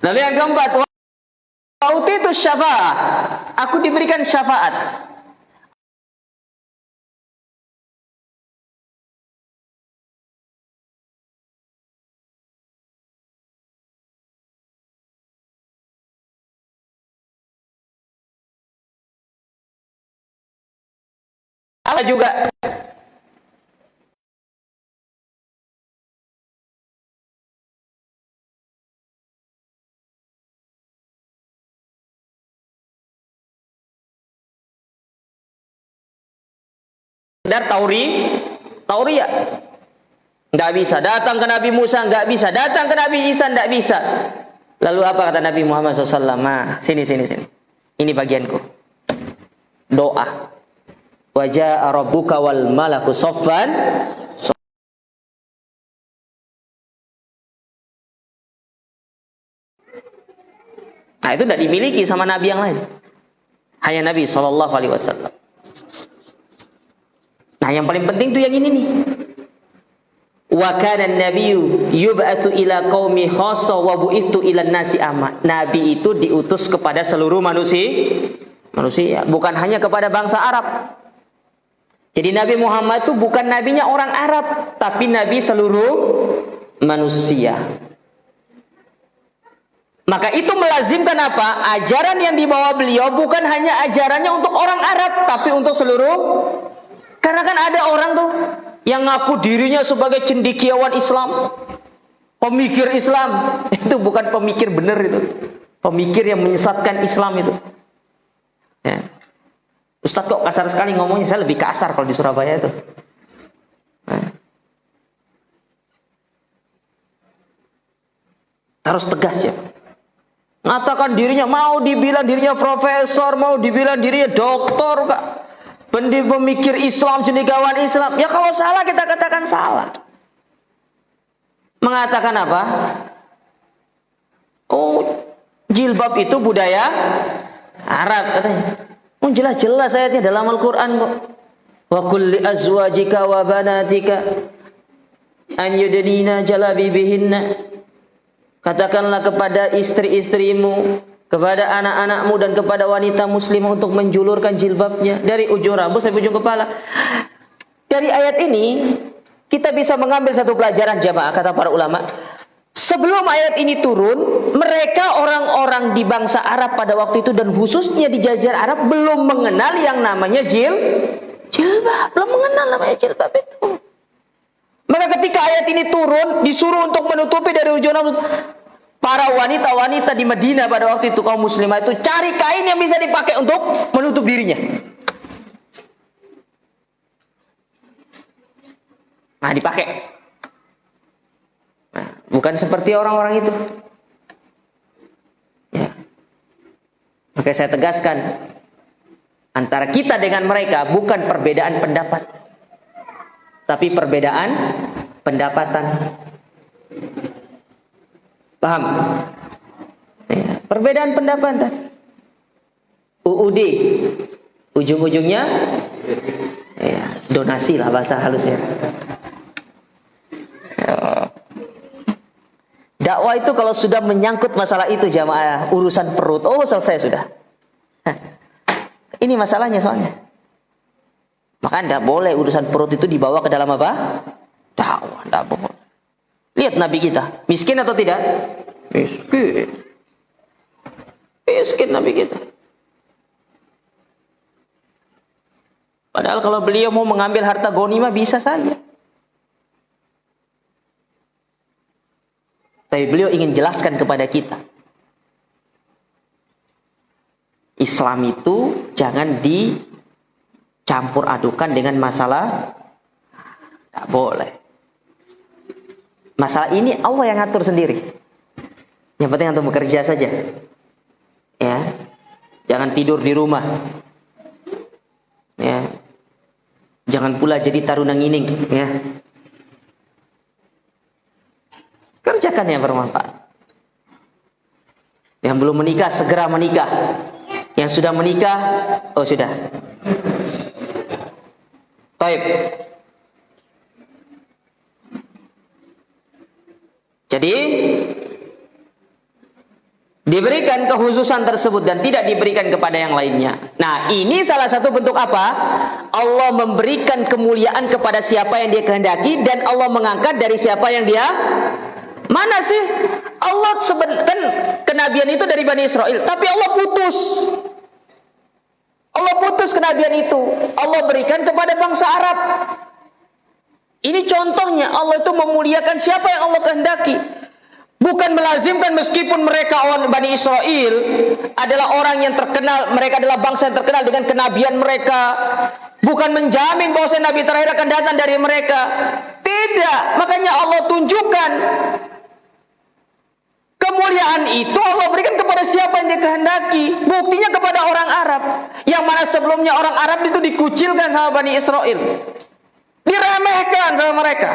Lalu yang keempat, utitu syafa'ah, aku diberikan syafaat. Apa juga? Dan Tauriyah nggak bisa datang ke Nabi Musa, nggak bisa datang ke Nabi Isa, nggak bisa. Lalu apa kata Nabi Muhammad SAW? Sini. Ini bagianku. Doa. Wajah rabbuka wal malaku soffan. Nah itu tidak dimiliki sama Nabi yang lain. Hanya Nabi SAW. Nah yang paling penting itu yang ini nih. Wa kana an-nabiyyu yub'atu ila qaumi khassa wa bu'ithu ila nasi amma. Nabi itu diutus kepada seluruh manusia, bukan hanya kepada bangsa Arab. Jadi Nabi Muhammad itu bukan nabinya orang Arab, tapi nabi seluruh manusia. Maka itu melazimkan apa? Ajaran yang dibawa beliau bukan hanya ajarannya untuk orang Arab, tapi untuk seluruh. Karena kan ada orang tuh yang ngaku dirinya sebagai cendekiawan Islam, pemikir Islam. Itu bukan pemikir benar itu. Pemikir yang menyesatkan Islam itu. Ya. Ustadz kok kasar sekali ngomongnya, saya lebih kasar kalau di Surabaya itu. Nah. Harus tegas ya. Mengatakan dirinya, mau dibilang dirinya profesor, mau dibilang dirinya doktor, Kak. Pemikir Islam, cendekiawan Islam. Ya kalau salah kita katakan salah. Mengatakan apa? Oh, jilbab itu budaya Arab katanya. Oh, jelas-jelas ayatnya dalam Al-Quran kok. Wa kulli azwajika wa banatika an yudnina jalabibihinna. Katakanlah kepada istri-istrimu, kepada anak-anakmu dan kepada wanita muslimah untuk menjulurkan jilbabnya dari ujung rambut sampai ujung kepala. Dari ayat ini kita bisa mengambil satu pelajaran jamaah, kata para ulama. Sebelum ayat ini turun, mereka orang-orang di bangsa Arab pada waktu itu dan khususnya di Jazirah Arab belum mengenal yang namanya jilbab, belum mengenal namanya jilbab itu. Maka ketika ayat ini turun, disuruh untuk menutupi dari ujung rambut. Para wanita-wanita di Madinah pada waktu itu, kaum muslimah itu cari kain yang bisa dipakai untuk menutup dirinya. Nah dipakai. Nah, bukan seperti orang-orang itu. Ya. Maka saya tegaskan, antara kita dengan mereka bukan perbedaan pendapat, tapi perbedaan pendapatan. Paham? Ya, perbedaan pendapatan. UUD, ujung-ujungnya ya, donasi lah bahasa halusnya. Ya. Dakwah itu kalau sudah menyangkut masalah itu jamaah, urusan perut, oh selesai sudah. Ini masalahnya soalnya. Maka tidak boleh urusan perut itu dibawa ke dalam apa? Dakwah, tidak boleh. Lihat Nabi kita, miskin atau tidak? Miskin. Miskin Nabi kita. Padahal kalau beliau mau mengambil harta ghanimah bisa saja. Tapi beliau ingin jelaskan kepada kita, Islam itu jangan dicampur adukan dengan masalah. Tidak boleh. Masalah ini Allah yang ngatur sendiri. Yang penting antum bekerja saja. Ya. Jangan tidur di rumah. Ya. Jangan pula jadi taruna ngining, ya. Kerjakan yang bermanfaat. Yang belum menikah segera menikah. Yang sudah menikah, oh sudah. Taib. Jadi diberikan kekhususan tersebut dan tidak diberikan kepada yang lainnya. Nah, ini salah satu bentuk apa? Allah memberikan kemuliaan kepada siapa yang dia kehendaki dan Allah mengangkat dari siapa yang dia. Mana sih? Allah kan kenabian itu dari Bani Israel, tapi Allah putus. Allah putus kenabian itu. Allah berikan kepada bangsa Arab. Ini contohnya, Allah itu memuliakan siapa yang Allah kehendaki. Bukan melazimkan meskipun mereka orang Bani Israel adalah orang yang terkenal, mereka adalah bangsa yang terkenal dengan kenabian mereka. Bukan menjamin bahwa Nabi terakhir akan datang dari mereka. Tidak, makanya Allah tunjukkan kemuliaan itu Allah berikan kepada siapa yang dia kehendaki. Buktinya kepada orang Arab, yang mana sebelumnya orang Arab itu dikucilkan sama Bani Israel, diremehkan sama mereka.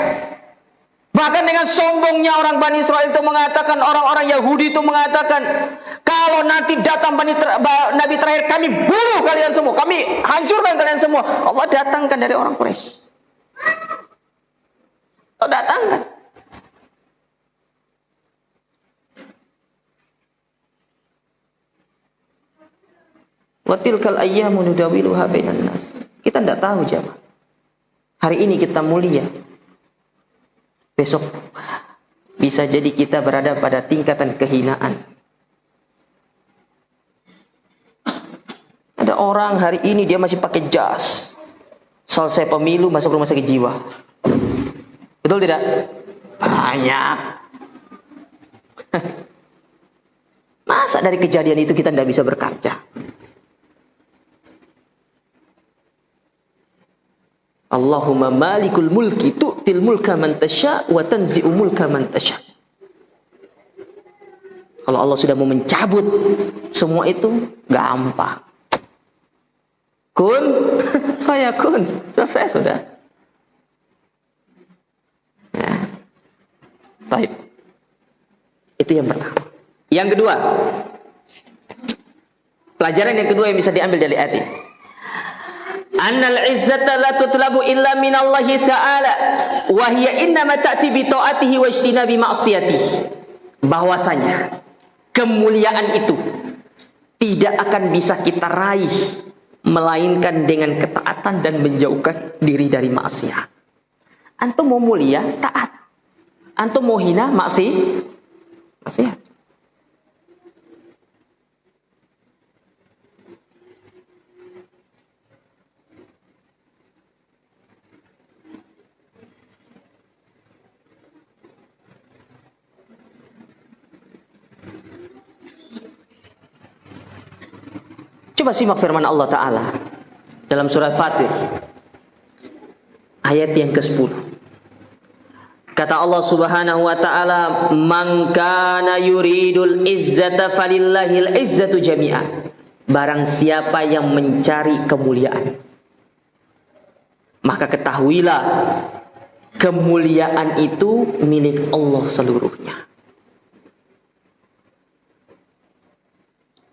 Bahkan dengan sombongnya orang Bani Israel itu mengatakan, orang-orang Yahudi itu mengatakan, kalau nanti datang Nabi terakhir, kami bunuh kalian semua, kami hancurkan kalian semua. Allah datangkan dari orang Quraisy. Allah datangkan. Wa tilkal ayyamu nudawiluha bainan nas. Kita tidak tahu jemaah. Hari ini kita mulia. Besok bisa jadi kita berada pada tingkatan kehinaan. Ada orang hari ini dia masih pakai jas. Selesai pemilu masuk rumah sakit jiwa. Betul tidak? Banyak. Masa dari kejadian itu kita tidak bisa berkaca? Allahumma malikul mulki tu'til mulka man tasya wa tanzi'u mulka man tasya. Kalau Allah sudah mau mencabut semua itu gampang. Kun fayakun. Selesai sudah. Ya. Baik. Itu yang pertama. Yang kedua, pelajaran yang kedua yang bisa diambil dari ayat ini. Annal izzata la tutlabu illa minallahi ta'ala wa hiya innama ta'ti bi ta'atihi wa ijtinabi ma'siyatihi. Bahwasanya kemuliaan itu tidak akan bisa kita raih melainkan dengan ketaatan dan menjauhkan diri dari maksiat. Antum mau mulia, taat. Antum mau hina, maksiat. Coba simak firman Allah Ta'ala dalam surat Fatir ayat yang ke-10. Kata Allah Subhanahu wa taala, "Man kana yuridul izzata falillahil izzatu jami'ah." Barang siapa yang mencari kemuliaan, maka ketahuilah kemuliaan itu milik Allah seluruhnya.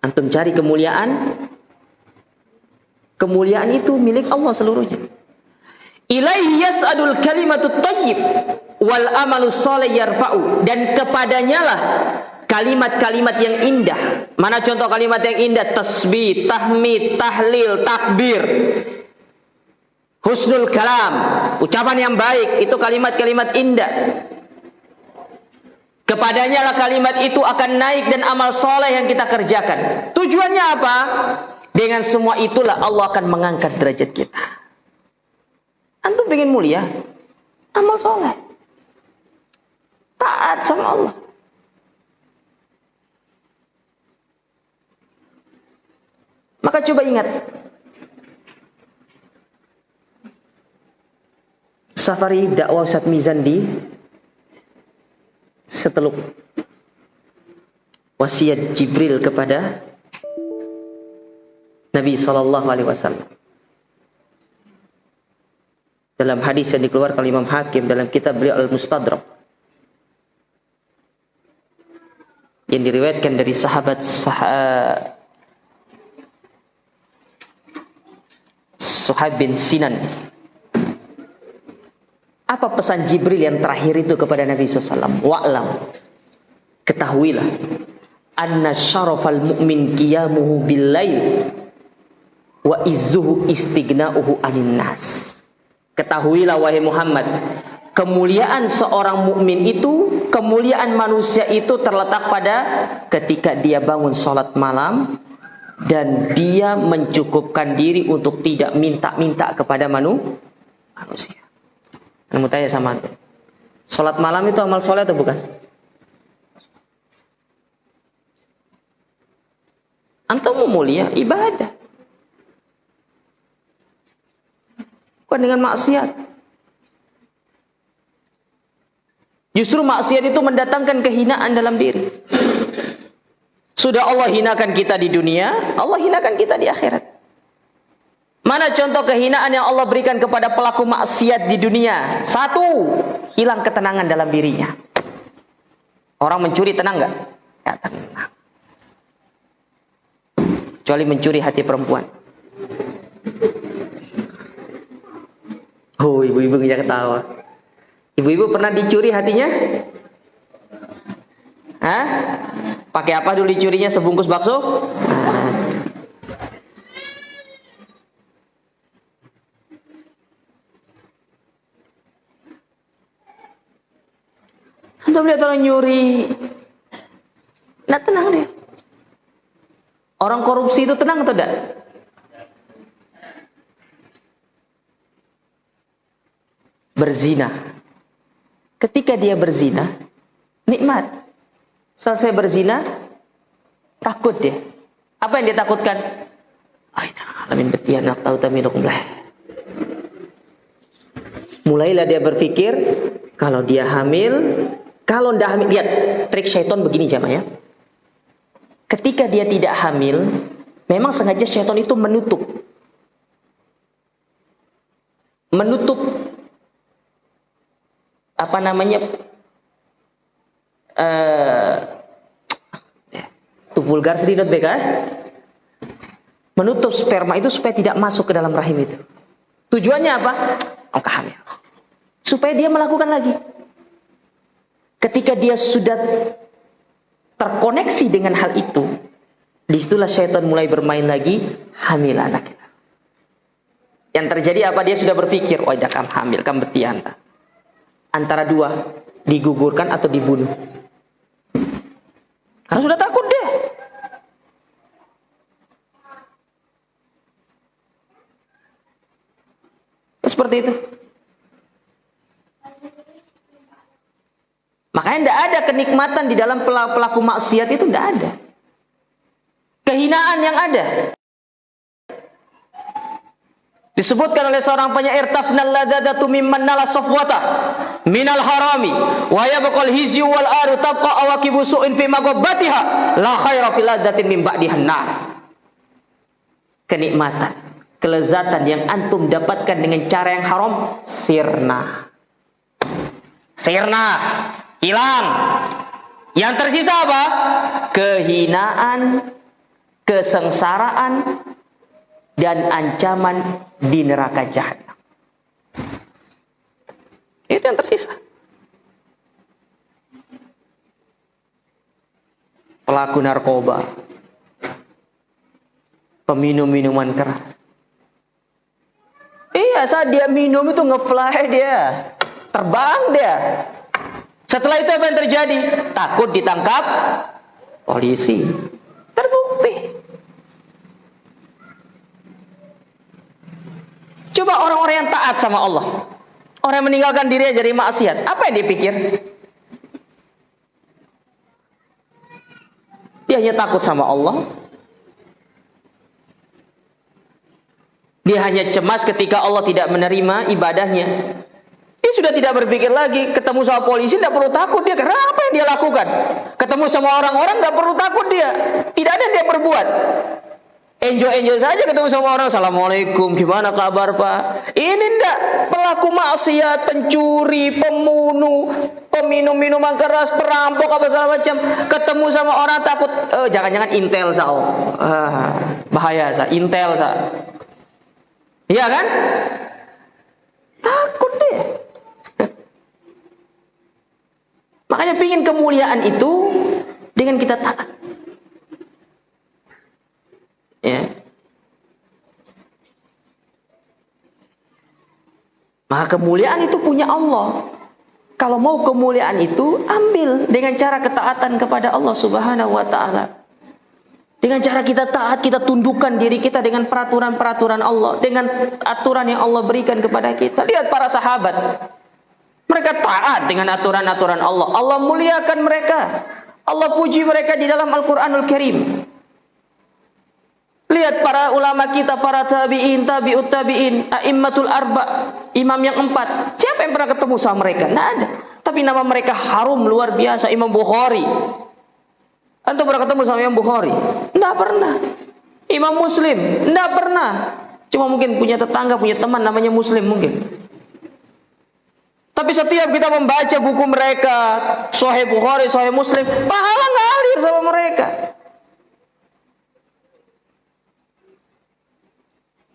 Antum cari kemuliaan, kemuliaan itu milik Allah seluruhnya. Ilaihi yas'adul kalimatut thayyib wal amalus shalih yarfa'u. Dan kepadanya lah kalimat-kalimat yang indah. Mana contoh kalimat yang indah? Tasbih, tahmid, tahlil, takbir, husnul kalam, ucapan yang baik, itu kalimat-kalimat indah. Kepadanya lah kalimat itu akan naik dan amal soleh yang kita kerjakan. Tujuannya apa? Dengan semua itulah Allah akan mengangkat derajat kita. Antum pengen mulia? Amal soleh, taat sama Allah. Maka coba ingat, safari dakwah Ustaz Mizan di Seteluk, wasiat Jibril kepada Nabi SAW. Dalam hadis yang dikeluarkan oleh Imam Hakim dalam kitab beliau Al-Mustadrak, yang diriwayatkan dari sahabat Suhaib bin Sinan. Apa pesan Jibril yang terakhir itu kepada Nabi SAW? Wa'lam, ketahuilah, anna syarafal mu'min qiyamuhu bil-lail wa izzuhu istighna'uhu anin nas. Ketahuilah wahai Muhammad, kemuliaan seorang mukmin itu, kemuliaan manusia itu terletak pada ketika dia bangun sholat malam dan dia mencukupkan diri untuk tidak minta-minta kepada manusia. Mau tanya sama antum, sholat malam itu amal soleh atau bukan? Antum mau mulia, ibadah, bukan dengan maksiat. Justru maksiat itu mendatangkan kehinaan dalam diri. Sudah Allah hinakan kita di dunia, Allah hinakan kita di akhirat. Mana contoh kehinaan yang Allah berikan kepada pelaku maksiat di dunia? Satu, hilang ketenangan dalam dirinya. Orang mencuri tenang nggak? Ya tenang. Kecuali mencuri hati perempuan. Oh, ibu-ibu nggak ketawa. Ibu-ibu pernah dicuri hatinya? Hah? Pakai apa dulu dicurinya? Sebungkus bakso? Antum lihat orang nyuri, nggak tenang dia. Orang korupsi itu tenang atau tidak? Berzina, ketika dia berzina, nikmat. Selesai berzina, takut dia. Apa yang dia takutkan? Aina alamin betian nak tahu tamilukum lah. Mulailah dia berpikir, kalau dia hamil, kalau tidak hamil, lihat trik syaitan begini jamaah ya. Ketika dia tidak hamil, memang sengaja syaitan itu menutup apa namanya, itu vulgar sedikit BK, menutup sperma itu supaya tidak masuk ke dalam rahim itu. Tujuannya apa? Angka hamil, supaya dia melakukan lagi. Ketika dia sudah terkoneksi dengan hal itu, disitulah syaitan mulai bermain lagi, hamil anak kita. Yang terjadi apa? Dia sudah berpikir, oh ya kamu hamil, kamu betianta. Antara dua, digugurkan atau dibunuh. Karena sudah takut deh. Seperti itu. Makanya tidak ada kenikmatan di dalam pelaku maksiat itu, tidak ada. Kehinaan yang ada. Disebutkan oleh seorang penyair, tafnal ladadatu mimman nala safwata minal harami wa yabqal hizyu wal aru tabqa awaqibu su'in fi maghabbatiha la khaira fil ladatin min ba'dihan nar. Kenikmatan, kelezatan yang antum dapatkan dengan cara yang haram sirna, hilang. Yang tersisa apa? Kehinaan, kesengsaraan, dan ancaman di neraka jahanam. Itu yang tersisa. Pelaku narkoba, peminum minuman keras. Iya, saat dia minum itu ngefly dia, terbang dia. Setelah itu apa yang terjadi? Takut ditangkap polisi. Terbukti. Coba orang-orang yang taat sama Allah, orang yang meninggalkan dirinya dari maksiat, apa yang dia pikir? Dia hanya takut sama Allah. Dia hanya cemas ketika Allah tidak menerima ibadahnya. Dia sudah tidak berpikir lagi. Ketemu sama polisi tidak perlu takut dia. Karena apa yang dia lakukan? Ketemu sama orang-orang tidak perlu takut dia. Tidak ada yang dia perbuat. Enjoy saja ketemu sama orang. Assalamualaikum, gimana kabar Pak? Ini ndak, pelaku maksiat, pencuri, pembunuh, peminum minuman keras, perampok, apa segala macam. Ketemu sama orang takut, jangan-jangan intel sao. Bahaya sa, intel sa. Iya kan? Takut deh. Makanya pingin kemuliaan itu dengan kita taat. Ya. Maka kemuliaan itu punya Allah. Kalau mau kemuliaan itu, ambil dengan cara ketaatan kepada Allah Subhanahu wa ta'ala. Dengan cara kita taat, kita tundukkan diri kita dengan peraturan-peraturan Allah, dengan aturan yang Allah berikan kepada kita. Lihat para sahabat. Mereka taat dengan aturan-aturan Allah. Allah muliakan mereka. Allah puji mereka di dalam Al-Quranul Karim. Lihat para ulama kita, para tabi'in, tabi'ut tabi'in, a'immatul arba, imam yang 4. Siapa yang pernah ketemu sama mereka? Tidak ada. Tapi nama mereka harum luar biasa. Imam Bukhari. Antum pernah ketemu sama Imam Bukhari? Tidak pernah. Imam Muslim? Tidak pernah. Cuma mungkin punya tetangga, punya teman namanya Muslim mungkin. Tapi setiap kita membaca buku mereka, Sahih Bukhari, Sahih Muslim, pahala ngalir sama mereka.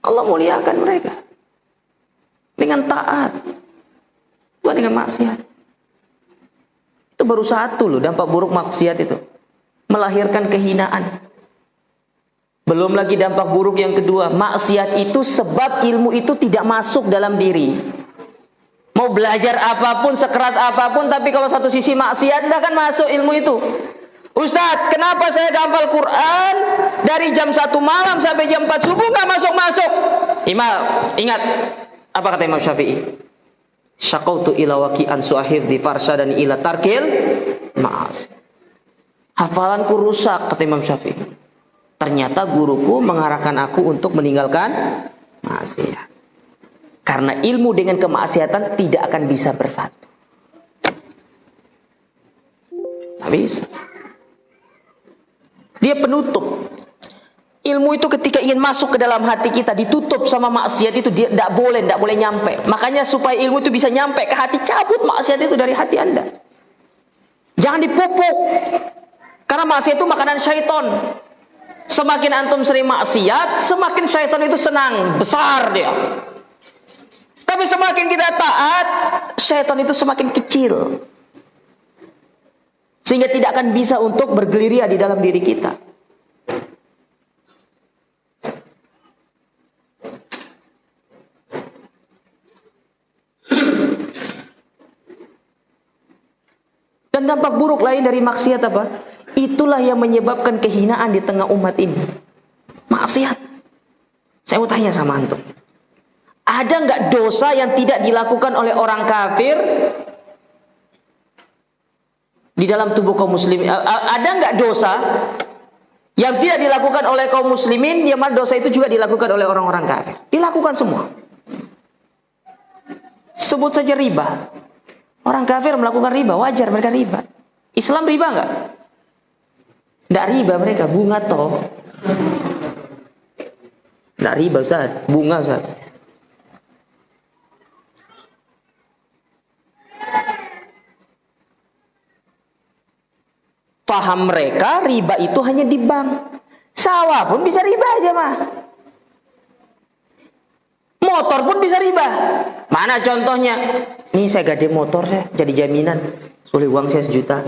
Allah muliakan mereka dengan taat, bukan dengan maksiat. Itu baru satu loh dampak buruk maksiat itu, melahirkan kehinaan. Belum lagi dampak buruk yang kedua, maksiat itu sebab ilmu itu tidak masuk dalam diri. Mau belajar apapun, sekeras apapun, tapi kalau satu sisi maksiat, tidak akan masuk ilmu itu. Ustadz, kenapa saya hafal Quran dari jam 1 malam sampai jam 4 subuh nggak masuk-masuk? Ingat apa kata Imam Syafi'i? Syaqautu ila waqi'an su'ahir di farsha dan ila tarkil ma'as. Hafalanku rusak, kata Imam Syafi'i. Ternyata guruku mengarahkan aku untuk meninggalkan maksiat. Karena ilmu dengan kemaksiatan tidak akan bisa bersatu. Tidak bisa. Dia penutup. Ilmu itu ketika ingin masuk ke dalam hati kita, ditutup sama maksiat itu, dia tidak boleh nyampe. Makanya supaya ilmu itu bisa nyampe ke hati, cabut maksiat itu dari hati Anda. Jangan dipupuk. Karena maksiat itu makanan syaitan. Semakin antum sering maksiat, semakin syaitan itu senang, besar dia. Tapi semakin kita taat, syaitan itu semakin kecil. Sehingga tidak akan bisa untuk bergerilya di dalam diri kita. Dan dampak buruk lain dari maksiat apa? Itulah yang menyebabkan kehinaan di tengah umat ini. Maksiat. Saya mau tanya sama antum. Ada nggak dosa yang tidak dilakukan oleh orang kafir di dalam tubuh kaum muslimin? Ada nggak dosa Yang tidak dilakukan oleh kaum muslimin, yang mana dosa itu juga dilakukan oleh orang-orang kafir. Dilakukan semua. Sebut saja riba. Orang kafir melakukan riba, wajar mereka riba. Islam riba enggak? Enggak riba mereka, bunga toh. Enggak riba Ustaz, bunga Ustaz. Paham mereka riba itu hanya di bank. Sawah pun bisa riba aja mah. Motor pun bisa riba. Mana contohnya? Nih saya gade motor saya jadi jaminan. Soalnya uang saya 1 juta.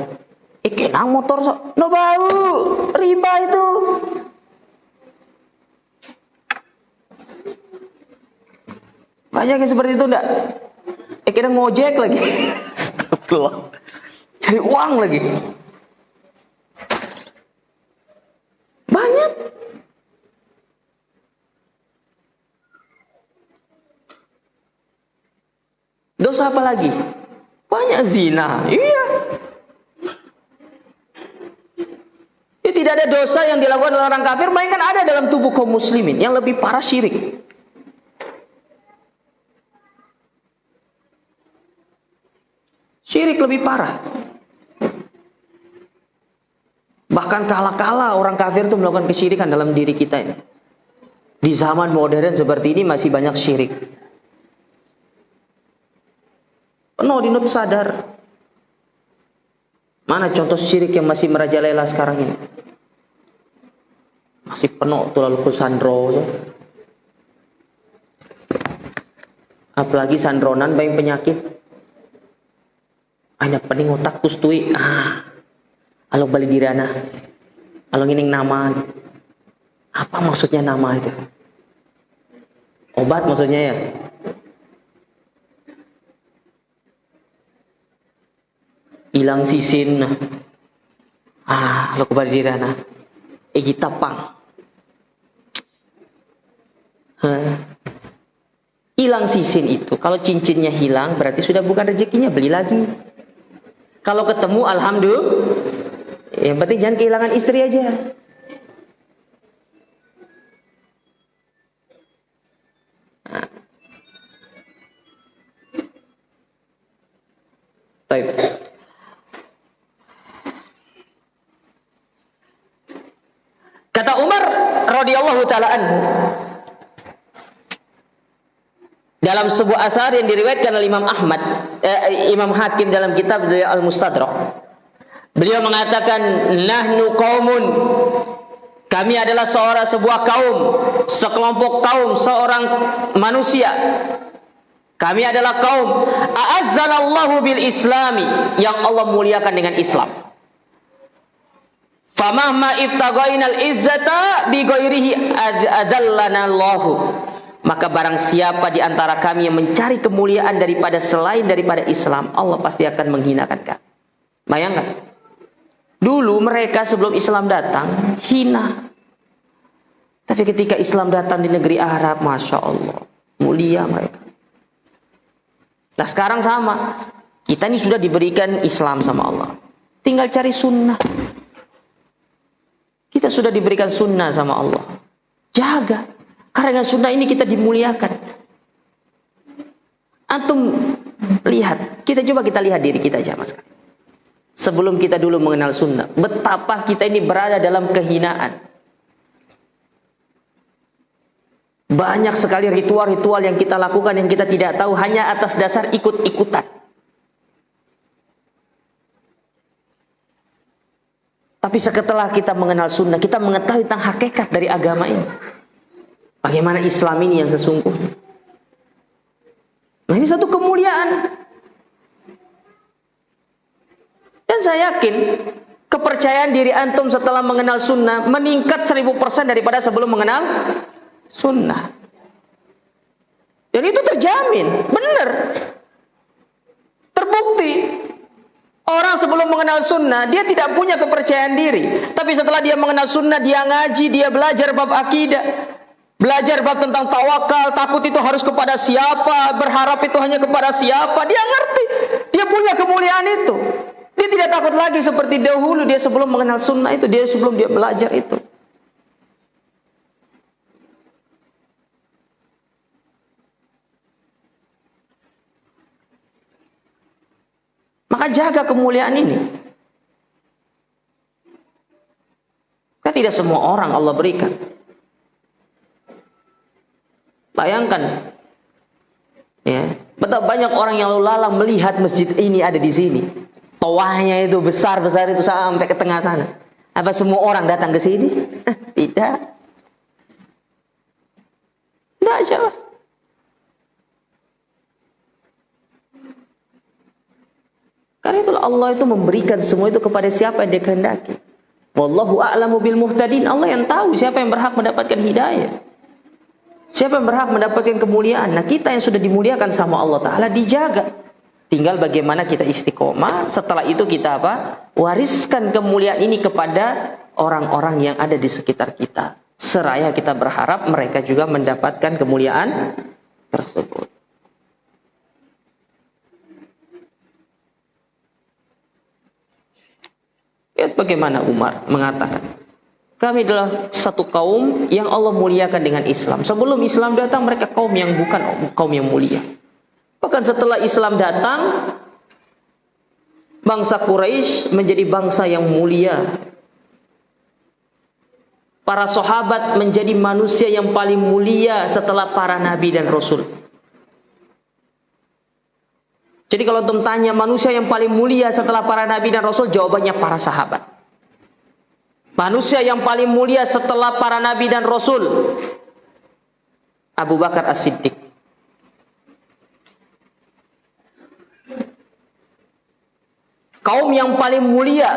Kenang motor so. No bau. Riba itu. Banyak yang seperti itu enggak? Kenang ngojek lagi. Astagfirullah. Cari uang lagi. Banyak. Dosa apa lagi? Banyak zina. Iya. Ya, tidak ada dosa yang dilakukan oleh orang kafir, melainkan ada dalam tubuh kaum muslimin. Yang lebih parah syirik. Syirik lebih parah. Bahkan kala-kala orang kafir itu melakukan kesyirikan dalam diri kita ini. Di zaman modern seperti ini masih banyak syirik. Penuh dinut sadar. Mana contoh syirik yang masih merajalela sekarang ini? Masih penuh tulal kusandro. Apalagi sandronan banyak penyakit. Hanya pening otak tustui. Alok balik dirana. Alok ngining nama. Apa maksudnya nama itu? Obat maksudnya ya? Hilang sisin. Alok balik dirana. Egi tapang. Hilang sisin itu. Kalau cincinnya hilang berarti sudah bukan rezekinya. Beli lagi. Kalau ketemu alhamdulillah. Yang penting jangan kehilangan istri aja. Baik. Kata Umar radhiyallahu taala anhu dalam sebuah asar yang diriwayatkan oleh Imam Hakim dalam kitab beliau Al-Mustadrak. Beliau mengatakan, nahnu qaumun, kami adalah sebuah kaum, sekelompok kaum, seorang manusia. Kami adalah kaum a'azzanallahu bil islami, yang Allah muliakan dengan Islam. Famahma iftaghainal izzata bi ghairihi adallana Allahu. Maka barang siapa di antara kami yang mencari kemuliaan daripada selain daripada Islam, Allah pasti akan menghinakan kami. Bayangkan. Dulu mereka sebelum Islam datang hina. Tapi ketika Islam datang di negeri Arab, Masya Allah, mulia mereka. Nah sekarang sama. Kita ini sudah diberikan Islam sama Allah. Tinggal cari sunnah. Kita sudah diberikan sunnah sama Allah. Jaga. Karena sunnah ini kita dimuliakan. Antum lihat. Kita lihat diri kita aja mas. Sebelum kita dulu mengenal sunnah, betapa kita ini berada dalam kehinaan. Banyak sekali ritual-ritual yang kita lakukan yang kita tidak tahu hanya atas dasar ikut-ikutan. Tapi setelah kita mengenal sunnah, kita mengetahui tentang hakikat dari agama ini. Bagaimana Islam ini yang sesungguhnya. Nah ini satu kemuliaan. Dan saya yakin kepercayaan diri antum setelah mengenal sunnah meningkat 1000% daripada sebelum mengenal sunnah. Dan itu terjamin, benar, terbukti. Orang sebelum mengenal sunnah dia tidak punya kepercayaan diri, tapi setelah dia mengenal sunnah, dia ngaji, dia belajar bab akidah, belajar bab tentang tawakal, takut itu harus kepada siapa, berharap itu hanya kepada siapa, dia ngerti, dia punya kemuliaan itu. Dia tidak takut lagi seperti dahulu dia sebelum mengenal sunnah itu, dia sebelum dia belajar itu. Maka jaga kemuliaan ini. Kan tidak semua orang Allah berikan. Bayangkan, ya, betapa banyak orang yang lalu lalang melihat masjid ini ada di sini. Toahnya itu besar-besar itu sampai ke tengah sana. Apa semua orang datang ke sini? Tidak. Tidak aja. Karena itulah Allah itu memberikan semua itu kepada siapa yang Dia kehendaki. Wallahu a'lamu bil muhtadin. Allah yang tahu siapa yang berhak mendapatkan hidayah. Siapa yang berhak mendapatkan kemuliaan. Nah, kita yang sudah dimuliakan sama Allah Ta'ala dijaga. Tinggal bagaimana kita istiqomah. Setelah itu kita apa? Wariskan kemuliaan ini kepada orang-orang yang ada di sekitar kita. Seraya kita berharap mereka juga mendapatkan kemuliaan tersebut. Lihat bagaimana Umar mengatakan, kami adalah satu kaum yang Allah muliakan dengan Islam. Sebelum Islam datang mereka kaum yang bukan kaum yang mulia. Bahkan setelah Islam datang, bangsa Quraisy menjadi bangsa yang mulia. Para sahabat menjadi manusia yang paling mulia setelah para nabi dan rasul. Jadi kalau antum tanya manusia yang paling mulia setelah para nabi dan rasul, jawabannya para sahabat. Manusia yang paling mulia setelah para nabi dan rasul, Abu Bakar As-Siddiq. Kaum yang paling mulia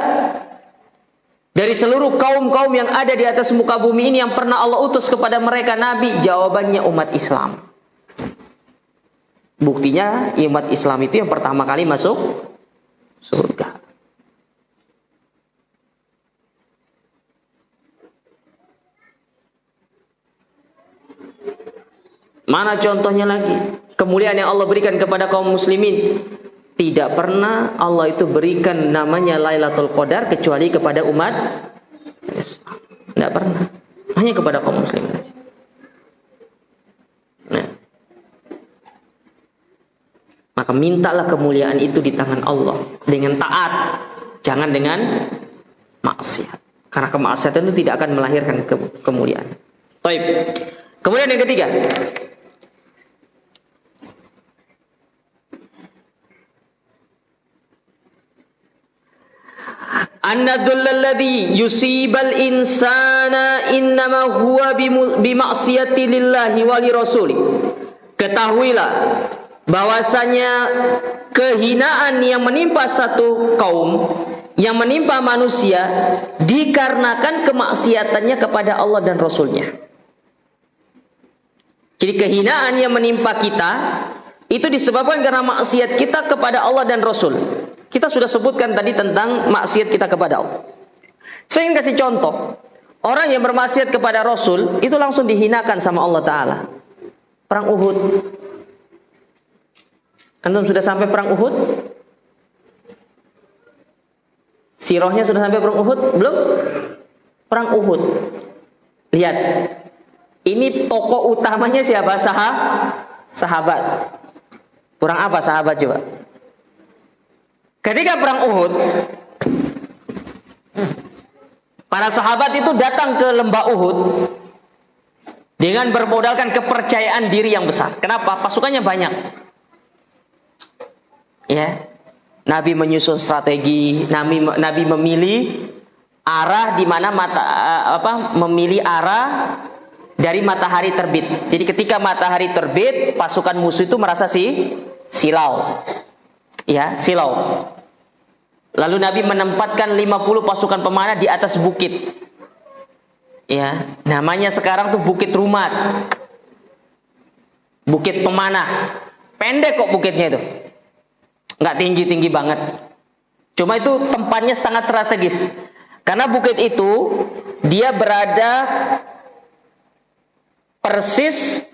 dari seluruh kaum-kaum yang ada di atas muka bumi ini yang pernah Allah utus kepada mereka nabi, jawabannya umat Islam. Buktinya umat Islam itu yang pertama kali masuk surga. Mana contohnya lagi? Kemuliaan yang Allah berikan kepada kaum muslimin. Tidak pernah Allah itu berikan namanya Lailatul Qadar kecuali kepada umat Islam. Tidak pernah. Hanya kepada kaum muslimin. Nah, maka mintalah kemuliaan itu di tangan Allah dengan taat, jangan dengan maksiat. Karena kemaksiatan itu tidak akan melahirkan kemuliaan. Baik. Kemudian yang ketiga, annadulladzi yusibal insana innama huwa bimaksiyati lillahi wa li rasuli. Ketahuilah bahwasanya kehinaan yang menimpa satu kaum, yang menimpa manusia, dikarenakan kemaksiatannya kepada Allah dan Rasulnya. Jadi kehinaan yang menimpa kita itu disebabkan karena maksiat kita kepada Allah dan Rasul. Kita sudah sebutkan tadi tentang maksiat kita kepada Allah. Saya ingin kasih contoh. Orang yang bermaksiat kepada Rasul itu langsung dihinakan sama Allah Ta'ala. Perang Uhud. Antum sudah sampai perang Uhud? Sirahnya sudah sampai perang Uhud? Belum? Perang Uhud. Lihat. Ini tokoh utamanya siapa? Sahabat. Kurang apa sahabat coba? Ketika perang Uhud, para sahabat itu datang ke lembah Uhud dengan bermodalkan kepercayaan diri yang besar. Kenapa? Pasukannya banyak. Ya, Nabi menyusun strategi, Nabi memilih arah di mana memilih arah dari matahari terbit. Jadi ketika matahari terbit, pasukan musuh itu merasa silau. Ya, silau. Lalu Nabi menempatkan 50 pasukan pemanah di atas bukit. Ya, namanya sekarang tuh Bukit Rumat. Bukit pemanah. Pendek kok bukitnya itu. Nggak tinggi-tinggi banget. Cuma itu tempatnya sangat strategis. Karena bukit itu dia berada persis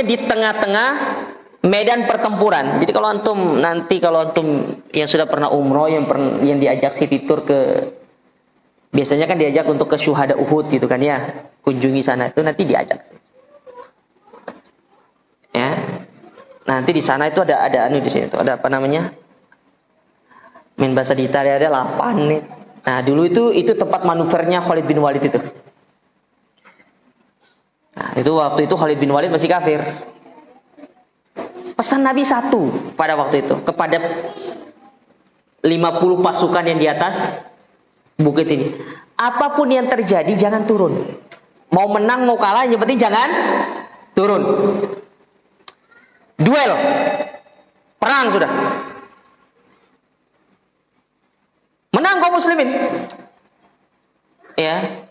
di tengah-tengah medan pertempuran. Jadi kalau antum yang sudah pernah umroh, yang diajak city tour ke, biasanya kan diajak untuk ke syuhada Uhud gitu kan ya, kunjungi sana, itu nanti diajak. Ya. Nanti di sana itu ada di sini tuh ada Main bahasa di Italia ada 8 menit. Nah, dulu itu tempat manuvernya Khalid bin Walid itu. Nah, itu waktu itu Khalid bin Walid masih kafir. Pesan Nabi satu pada waktu itu kepada 50 pasukan yang di atas bukit ini. Apapun yang terjadi jangan turun. Mau menang mau kalah yang penting jangan turun. Duel. Perang sudah. Menang kaum muslimin. Ya.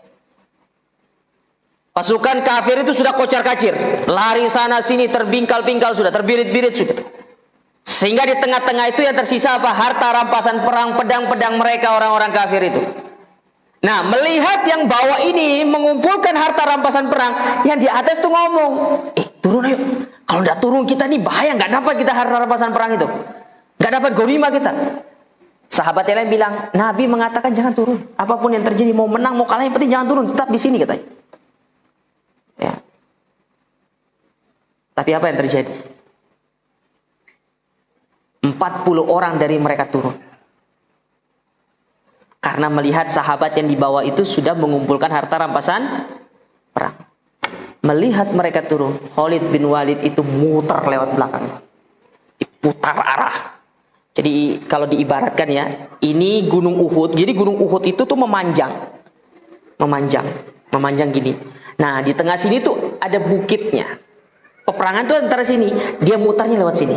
Pasukan kafir itu sudah kocar-kacir, lari sana sini, terbingkal-bingkal sudah, terbirit-birit sudah. Sehingga di tengah-tengah itu yang tersisa apa? Harta rampasan perang, pedang-pedang mereka orang-orang kafir itu. Nah, melihat yang bawah ini mengumpulkan harta rampasan perang, yang di atas tuh ngomong, turun ayo. Kalau nggak turun kita nih bahaya, nggak dapat kita harta rampasan perang itu, nggak dapat ghanimah kita. Sahabat yang lain bilang, Nabi mengatakan jangan turun. Apapun yang terjadi, mau menang mau kalah yang penting jangan turun, tetap di sini katanya. Ya. Tapi apa yang terjadi? 40 orang dari mereka turun. Karena melihat sahabat yang di bawah itu sudah mengumpulkan harta rampasan perang. Melihat mereka turun, Khalid bin Walid itu muter lewat belakang. Diputar arah. Jadi kalau diibaratkan ya, ini gunung Uhud. Jadi gunung Uhud itu tuh memanjang gini. Nah, di tengah sini tuh ada bukitnya. Peperangan tuh antara sini, dia mutarnya lewat sini.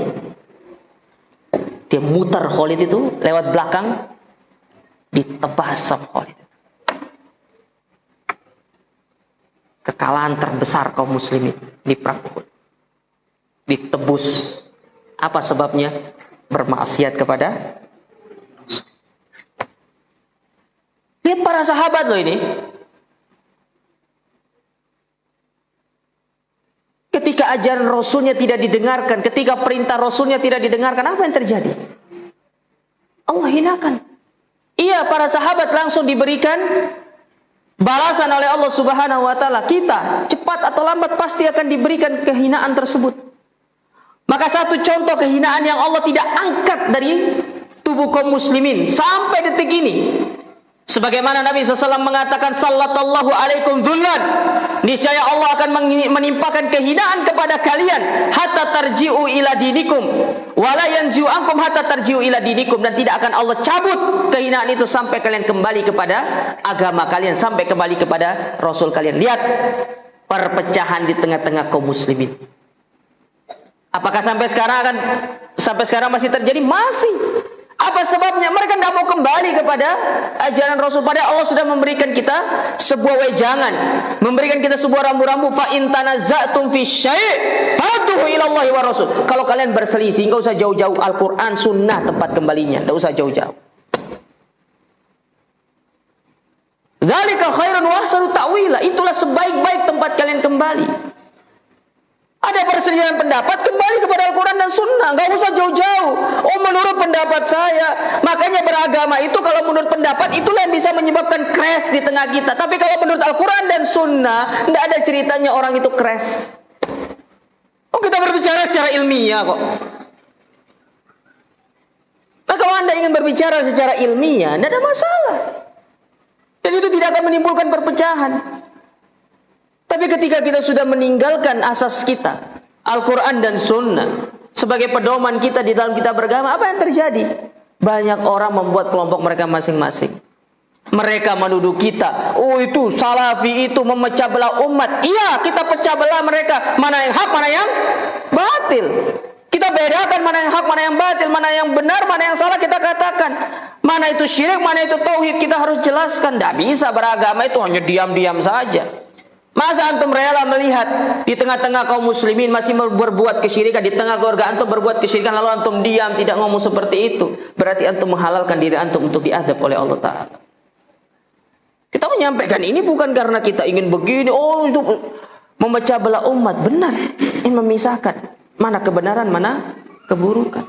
Dia mutar Khalid itu lewat belakang, ditebas sama Khalid itu. Kekalahan terbesar kaum muslimin di perang Uhud. Ditebus. Apa sebabnya? Bermaksiat kepada. Lihat para sahabat loh ini. Ketika ajaran Rasulnya tidak didengarkan, ketika perintah Rasulnya tidak didengarkan, apa yang terjadi? Allah hinakan. Iya, para sahabat langsung diberikan balasan oleh Allah Subhanahu wa taala. Kita cepat atau lambat pasti akan diberikan kehinaan tersebut. Maka satu contoh kehinaan yang Allah tidak angkat dari tubuh kaum muslimin sampai detik ini. Sebagaimana Nabi SAW mengatakan, Sallallahu alaikum dhullan. Niscaya Allah akan menimpakan kehinaan kepada kalian. Hatta tarji'u ila dinikum. Wala yanzi'u ankum hatta tarji'u ila dinikum. Dan tidak akan Allah cabut kehinaan itu sampai kalian kembali kepada agama kalian. Sampai kembali kepada Rasul kalian. Lihat perpecahan di tengah-tengah kaum muslimin. Apakah sampai sekarang masih terjadi? Masih. Apa sebabnya? Mereka tidak mau kembali kepada ajaran Rasul. Padahal Allah sudah memberikan kita sebuah wejangan, memberikan kita sebuah rambu-rambu. Fa in tanaza'tum fi syai' fad'u ila Allah wa Rasul. Kalau kalian berselisih, enggak usah jauh-jauh, Al-Qur'an, sunnah tempat kembalinya, enggak usah jauh-jauh. Dzalika khairun wa ahsanu ta'wila. Itulah sebaik-baik tempat kalian kembali. Ada perselisihan pendapat, kembali kepada Al-Quran dan Sunnah. Gak usah jauh-jauh. Oh, menurut pendapat saya. Makanya beragama itu kalau menurut pendapat, itulah yang bisa menyebabkan crash di tengah kita. Tapi kalau menurut Al-Quran dan Sunnah, tidak ada ceritanya orang itu crash. Oh, kita berbicara secara ilmiah kok. Nah, kalau Anda ingin berbicara secara ilmiah, tidak ada masalah. Dan itu tidak akan menimbulkan perpecahan. Tapi ketika kita sudah meninggalkan asas kita, Al-Quran dan Sunnah, sebagai pedoman kita di dalam kita beragama, apa yang terjadi? Banyak orang membuat kelompok mereka masing-masing. Mereka menuduh kita, oh itu Salafi itu memecah belah umat. Iya, kita pecah belah mereka. Mana yang hak, mana yang batil. Kita bedakan mana yang hak, mana yang batil, mana yang benar, mana yang salah kita katakan. Mana itu syirik, mana itu tauhid, kita harus jelaskan. Tidak bisa beragama itu hanya diam-diam saja. Masa antum rela melihat di tengah-tengah kaum muslimin masih berbuat kesyirikan, di tengah keluarga antum berbuat kesyirikan, lalu antum diam, tidak ngomong seperti itu? Berarti antum menghalalkan diri antum untuk diadab oleh Allah Ta'ala. Kita menyampaikan ini bukan karena kita ingin begini, oh itu memecah belah umat. Benar, ingin memisahkan mana kebenaran, mana keburukan.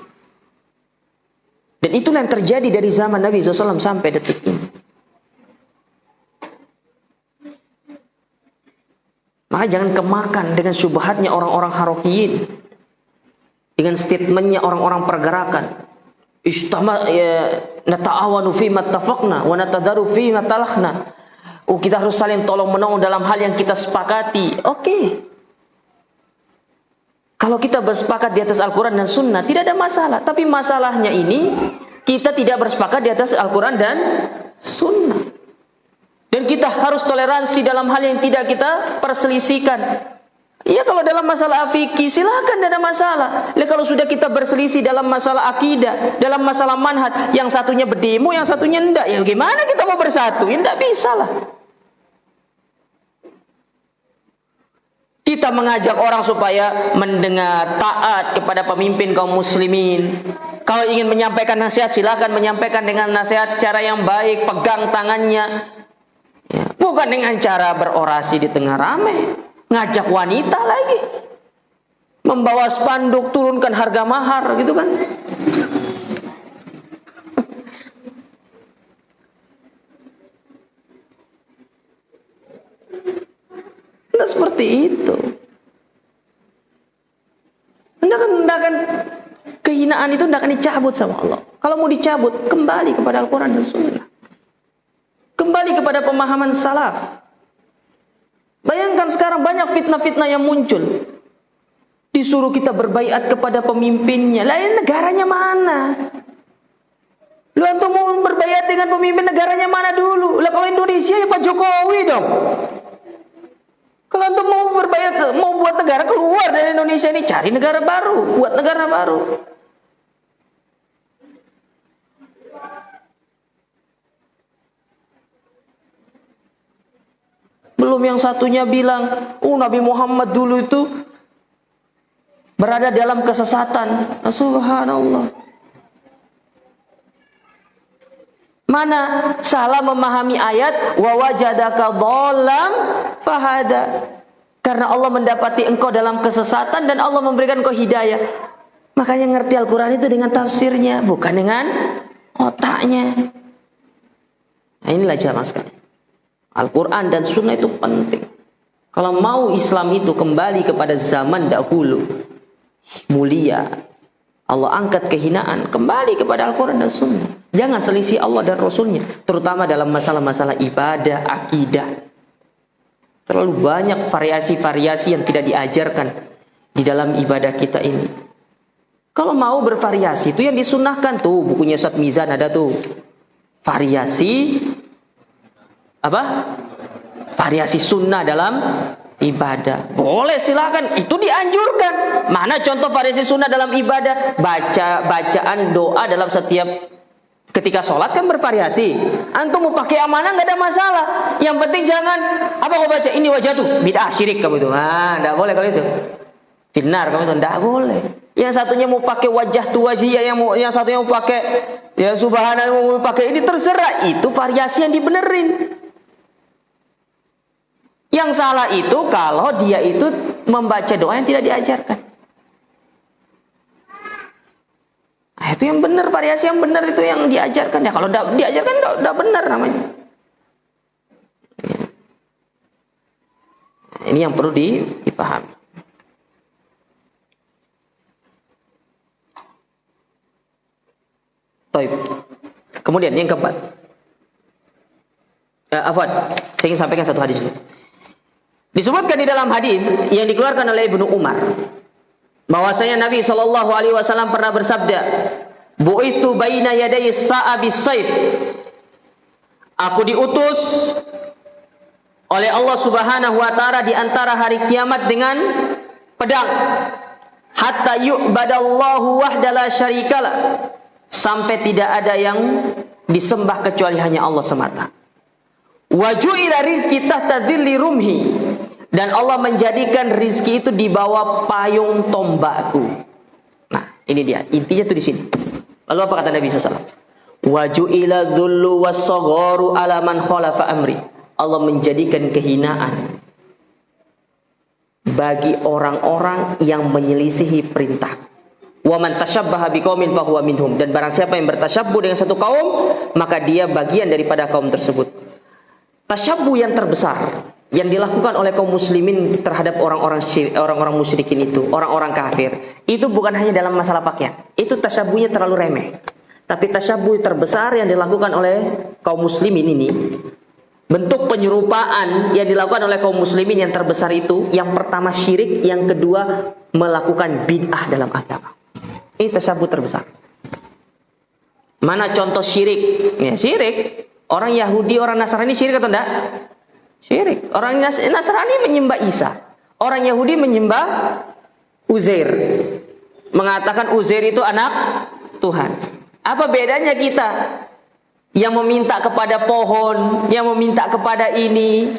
Dan itulah yang terjadi dari zaman Nabi SAW sampai detik ini. Maka jangan kemakan dengan syubhatnya orang-orang harokiyin, dengan statementnya orang-orang pergerakan. nata'awanu fi mattafaqna wa natadaru fi matalahna. Kita harus saling tolong menolong dalam hal yang kita sepakati. Oke. Kalau kita bersepakat di atas Al-Quran dan Sunnah, tidak ada masalah. Tapi masalahnya ini, kita tidak bersepakat di atas Al-Quran dan Sunnah. Dan kita harus toleransi dalam hal yang tidak kita perselisihkan. Iya, kalau dalam masalah fikih silakan, tidak ada masalah. Kalau sudah kita berselisih dalam masalah akidah, dalam masalah manhaj, yang satunya berdemo, yang satunya enggak, ya gimana kita mau bersatu? Ya enggak bisa lah. Kita mengajak orang supaya mendengar, taat kepada pemimpin kaum muslimin. Kalau ingin menyampaikan nasihat, silakan menyampaikan dengan nasihat cara yang baik, pegang tangannya. Ya, bukan dengan cara berorasi di tengah ramai. Ngajak wanita lagi, membawa spanduk turunkan harga mahar gitu kan. Tidak seperti itu. Hendakan kehinaan itu hendakan dicabut sama Allah. Kalau mau dicabut, kembali kepada Al-Quran dan Sunnah, kembali kepada pemahaman salaf. Bayangkan sekarang banyak fitnah-fitnah yang muncul. Disuruh kita berbaiat kepada pemimpinnya. Lain negaranya mana? Lu antum mau berbaiat dengan pemimpin negaranya mana dulu? Lah kalau Indonesia ya Pak Jokowi dong. Kalau antum mau berbaiat, mau buat negara keluar dari Indonesia ini, cari negara baru, buat negara baru. Belum yang satunya bilang, Nabi Muhammad dulu itu berada dalam kesesatan. Subhanallah. Mana salah memahami ayat wa wajadaka dhallam fahada. Karena Allah mendapati engkau dalam kesesatan dan Allah memberikan engkau hidayah. Makanya ngerti Al-Quran itu dengan tafsirnya, bukan dengan otaknya. Nah, inilah jamaah sekalian. Al-Quran dan Sunnah itu penting. Kalau mau Islam itu kembali kepada zaman dahulu, mulia, Allah angkat kehinaan, kembali kepada Al-Quran dan Sunnah. Jangan selisih Allah dan Rasulnya, terutama dalam masalah-masalah ibadah, akidah. Terlalu banyak variasi-variasi yang tidak diajarkan di dalam ibadah kita ini. Kalau mau bervariasi, itu yang disunnahkan tuh, bukunya Ustaz Mizan ada tuh. Variasi apa? Variasi sunnah dalam ibadah. Boleh, silakan. Itu dianjurkan. Mana contoh variasi sunnah dalam ibadah? Bacaan doa dalam setiap ketika sholat kan bervariasi. Antum mau pakai amanah nggak ada masalah. Yang penting jangan apa kau baca ini wajah tuh bid'ah syirik kamu itu. Nggak boleh kalau itu. Finnar kamu itu nggak boleh. Yang satunya mau pakai wajah tu wajiyah, yang satunya mau pakai ya subhanallah, mau pakai ini, terserah. Itu variasi yang dibenerin. Yang salah itu kalau dia itu membaca doa yang tidak diajarkan. Nah, itu yang benar, variasi yang benar itu yang diajarkan. Ya kalau tidak diajarkan tidak benar namanya. Nah, ini yang perlu dipahami. Taib. Kemudian yang keempat. Afwan, saya ingin sampaikan satu hadis dulu. Disebutkan di dalam hadis yang dikeluarkan oleh Ibnu Umar bahwasanya Nabi SAW pernah bersabda, "Bu'ithu baina yaday sa'a bis-saif." Aku diutus oleh Allah Subhanahu wa taala di antara hari kiamat dengan pedang. Hatta yu'badallahu wahda la syarikala. Sampai tidak ada yang disembah kecuali hanya Allah semata. Wa ju'ila rizqi tahta dhilli rumhi. Dan Allah menjadikan rizki itu di bawah payung tombakku. Nah, ini dia. Intinya tuh di sini. Lalu apa kata Nabi SAW? Wa ju'ila dhullu was-sagharu ala man khalafa amri. Allah menjadikan kehinaan bagi orang-orang yang menyelisihi perintah. Wa man tashabbaha biqaumin fahuwa minhum. Dan barang siapa yang bertasyabbuh dengan satu kaum, maka dia bagian daripada kaum tersebut. Tasyabbuh yang terbesar yang dilakukan oleh kaum muslimin terhadap orang-orang musyrikin itu, orang-orang kafir, itu bukan hanya dalam masalah pakaian. Itu tasyabuhnya terlalu remeh. Tapi tasyabuh terbesar yang dilakukan oleh kaum muslimin ini, bentuk penyerupaan yang dilakukan oleh kaum muslimin yang terbesar itu, yang pertama syirik, yang kedua melakukan bid'ah dalam agama. Ini tasyabuh terbesar. Mana contoh syirik? Ya, syirik. Orang Yahudi, orang Nasrani syirik atau enggak? Syirik. Orang Nasrani menyembah Isa. Orang Yahudi menyembah Uzair. Mengatakan Uzair itu anak Tuhan. Apa bedanya kita yang meminta kepada pohon, yang meminta kepada ini,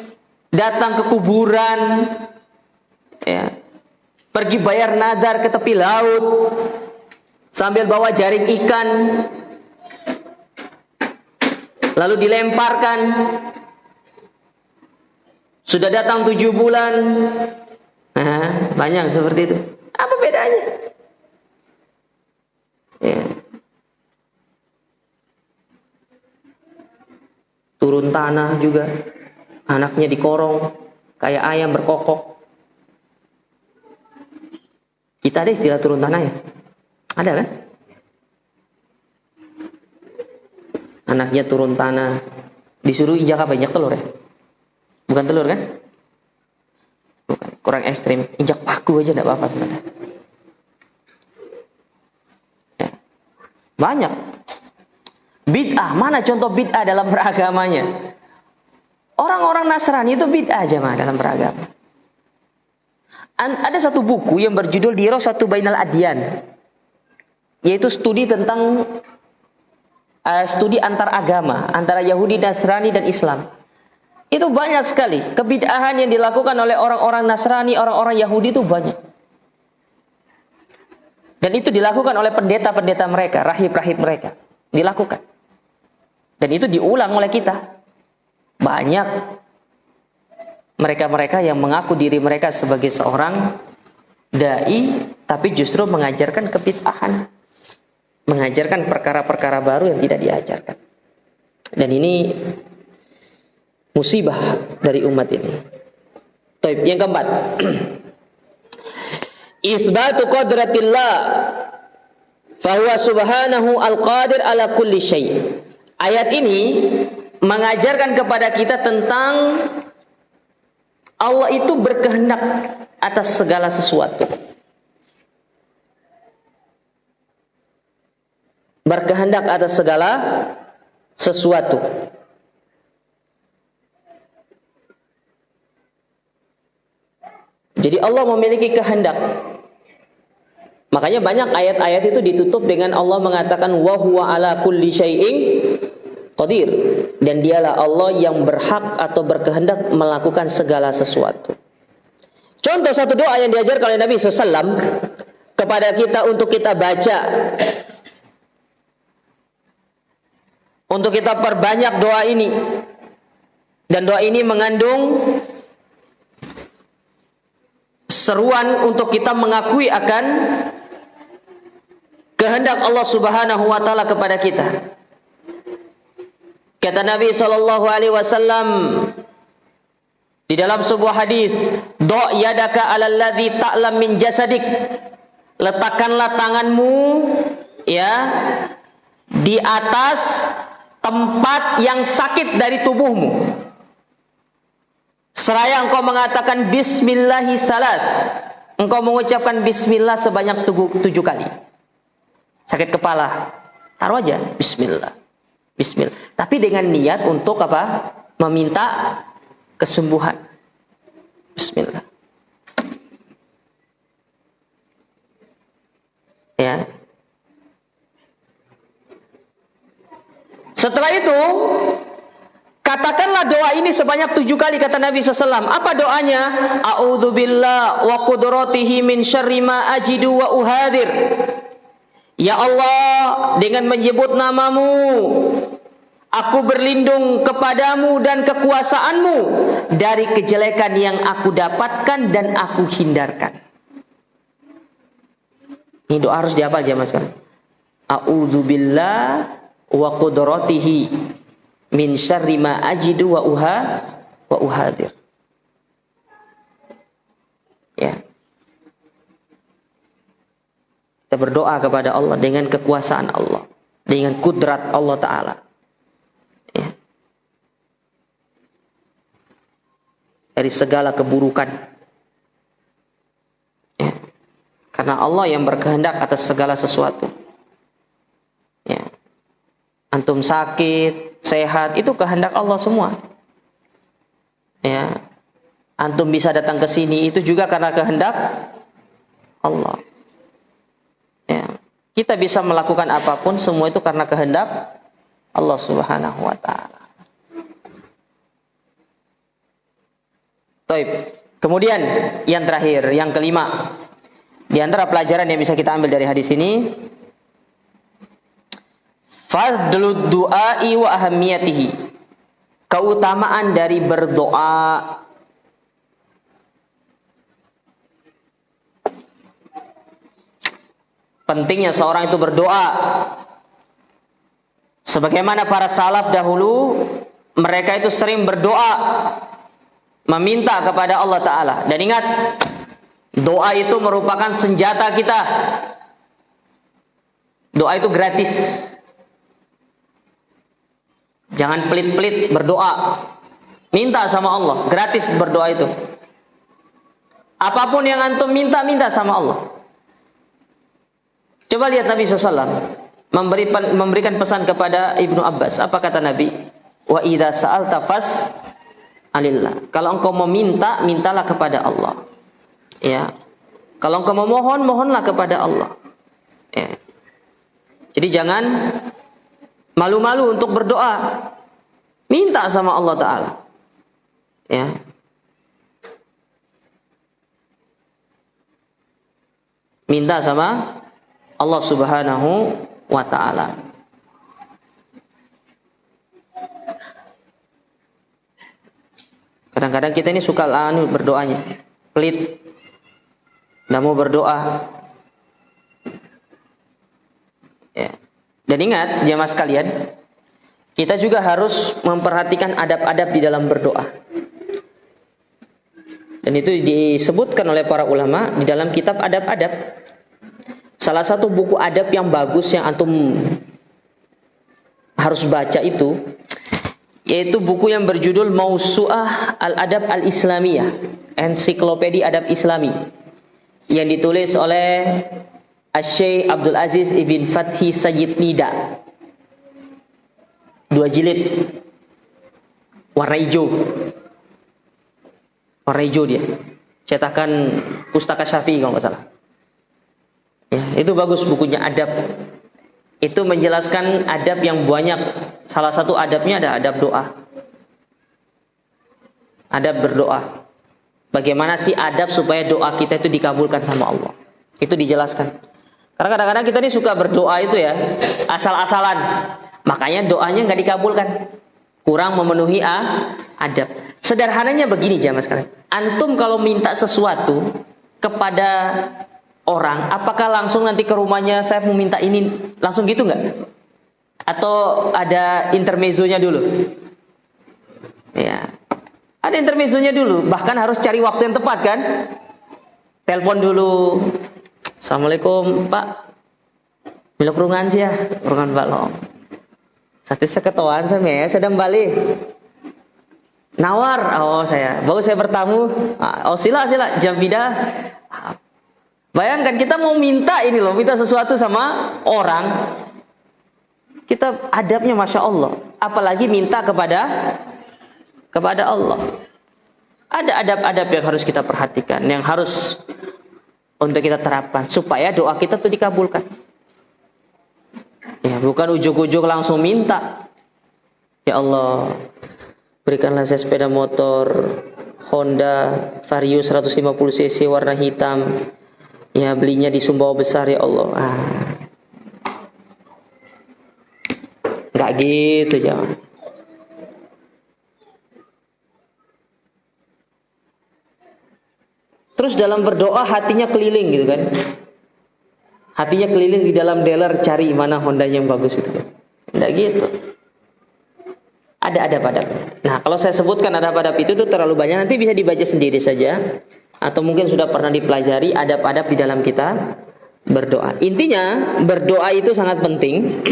datang ke kuburan, ya, pergi bayar nadar ke tepi laut, sambil bawa jaring ikan, lalu dilemparkan. Sudah datang 7 bulan. Nah, banyak seperti itu. Apa bedanya? Ya. Turun tanah juga. Anaknya dikorong. Kayak ayam berkokok. Kita ada istilah turun tanah ya? Ada kan? Anaknya turun tanah. Disuruh injak apa? Injak telur ya? Bukan telur kan? Bukan. Kurang ekstrim. Injak paku aja tidak apa-apa sebenarnya. Ya. Banyak. Bid'ah. Mana contoh bid'ah dalam beragamanya? Orang-orang Nasrani itu bid'ah aja dalam beragama. Ada satu buku yang berjudul Dirasatu Bainal Adyan. Yaitu studi tentang studi antar agama. Antara Yahudi, Nasrani, dan Islam. Itu banyak sekali. Kebid'ahan yang dilakukan oleh orang-orang Nasrani, orang-orang Yahudi itu banyak. Dan itu dilakukan oleh pendeta-pendeta mereka, rahib-rahib mereka. Dilakukan. Dan itu diulang oleh kita. Banyak mereka-mereka yang mengaku diri mereka sebagai seorang dai, tapi justru mengajarkan kebid'ahan. Mengajarkan perkara-perkara baru yang tidak diajarkan. Dan ini musibah dari umat ini. Taib. Yang keempat, isbatu qadratillah fahuwa subhanahu al-qadir ala kulli syai'. Ayat ini mengajarkan kepada kita tentang Allah itu berkehendak atas segala sesuatu. Berkehendak atas segala sesuatu. Jadi Allah memiliki kehendak. Makanya banyak ayat-ayat itu ditutup dengan Allah mengatakan wa huwa ala kulli syai'in qadir, dan dialah Allah yang berhak atau berkehendak melakukan segala sesuatu. Contoh satu doa yang diajarkan oleh Nabi SAW kepada kita untuk kita baca, untuk kita perbanyak doa ini. Dan doa ini mengandung seruan untuk kita mengakui akan kehendak Allah Subhanahu wa taala kepada kita. Kata Nabi SAW di dalam sebuah hadis, "Do' yadaka 'alal ladzi ta'lam min jasadik." Letakkanlah tanganmu ya di atas tempat yang sakit dari tubuhmu. Seraya engkau mengatakan bismillahi salat. Engkau mengucapkan bismillah sebanyak 7 kali. Sakit kepala, taruh aja bismillah. Bismillah. Tapi dengan niat untuk apa? Meminta kesembuhan. Bismillah. Ya. Setelah itu, katakanlah doa ini sebanyak 7 kali, kata Nabi SAW. Apa doanya? A'udzubillah wa qudratihi min syarri ma ajidu wa uhadir. Ya Allah, dengan menyebut namamu, aku berlindung kepadamu dan kekuasaanmu dari kejelekan yang aku dapatkan dan aku hindarkan. Ini doa harus dihafal jemaah sekalian. A'udzubillah wa qudratihi min syarri ma ajidu wa uhadir. Ya. Kita berdoa kepada Allah dengan kekuasaan Allah. dengan kudrat Allah Ta'ala. Ya. Dari segala keburukan. Ya. Karena Allah yang berkehendak atas segala sesuatu. Ya. Antum sakit, sehat, itu kehendak Allah semua. Ya. Antum bisa datang ke sini, itu juga karena kehendak Allah. Ya. Kita bisa melakukan apapun, semua itu karena kehendak Allah Subhanahu wa Ta'ala. Taib. Kemudian yang terakhir, yang kelima, di antara pelajaran yang bisa kita ambil dari hadis ini, fadlud du'ai wa ahamiyatihi. Keutamaan dari berdoa. Pentingnya seorang itu berdoa. Sebagaimana para salaf dahulu, mereka itu sering berdoa, meminta kepada Allah Ta'ala. Dan ingat, doa itu merupakan senjata kita. Doa itu gratis. Jangan pelit-pelit berdoa. Minta sama Allah, gratis berdoa itu. Apapun yang antum minta, minta sama Allah. Coba lihat Nabi SAW memberikan pesan kepada Ibnu Abbas. Apa kata Nabi? Wa idza sa'alta fas'alillah. Kalau engkau meminta, mintalah kepada Allah. Ya. Kalau engkau memohon, mohonlah kepada Allah. Ya. Jadi jangan malu-malu untuk berdoa. Minta sama Allah Ta'ala. Ya. Minta sama Allah Subhanahu wa Ta'ala. Kadang-kadang kita ini suka berdoanya, pelit, tidak mau berdoa. Ya. Dan ingat, jemaah sekalian, kita juga harus memperhatikan adab-adab di dalam berdoa. Dan itu disebutkan oleh para ulama di dalam kitab adab-adab. Salah satu buku adab yang bagus yang antum harus baca itu, yaitu buku yang berjudul Mausu'ah Al-Adab Al-Islamiyah, Ensiklopedia Adab Islami, yang ditulis oleh Asy-Syaikh Abdul Aziz Ibn Fathi Sayyid Nida. 2 jilid, warna hijau. Warna hijau dia, cetakan Pustaka Syafi'i kalau nggak salah. Ya, itu bagus bukunya adab. Itu menjelaskan adab yang banyak. Salah satu adabnya ada adab doa. Adab berdoa. Bagaimana sih adab supaya doa kita itu dikabulkan sama Allah? Itu dijelaskan. Karena kadang-kadang kita ini suka berdoa itu ya, asal-asalan. Makanya doanya nggak dikabulkan. Kurang memenuhi adab. Sederhananya begini jamaah sekalian. Antum kalau minta sesuatu kepada orang, apakah langsung nanti ke rumahnya saya mau minta ini, langsung gitu nggak? Atau ada intermezzonya dulu? Ya, ada intermezzonya dulu. Bahkan harus cari waktu yang tepat kan? Telepon dulu. Assalamualaikum Pak, bilok rungan sih ya, rungan balong. Saat saya ketahuan saya sedang balik. Nawar, oh saya, baru saya bertamu. Oh sila jam bidah. Bayangkan kita mau minta ini loh, minta sesuatu sama orang. Kita adabnya Masya Allah. Apalagi minta kepada Allah. Ada adab-adab yang harus kita perhatikan, yang harus untuk kita terapkan supaya doa kita tuh dikabulkan. Ya, bukan ujuk-ujuk langsung minta. Ya Allah, berikanlah saya sepeda motor Honda Vario 150 cc warna hitam. Ya, belinya di Sumbawa Besar ya Allah. Nggak gitu jangan. Terus dalam berdoa hatinya keliling gitu kan. Hatinya keliling di dalam dealer cari mana Honda yang bagus itu kan. Nggak gitu. Ada adab-adab. Nah, kalau saya sebutkan adab-adab itu tuh terlalu banyak, nanti bisa dibaca sendiri saja. Atau mungkin sudah pernah dipelajari adab-adab di dalam kita berdoa. Intinya berdoa itu sangat penting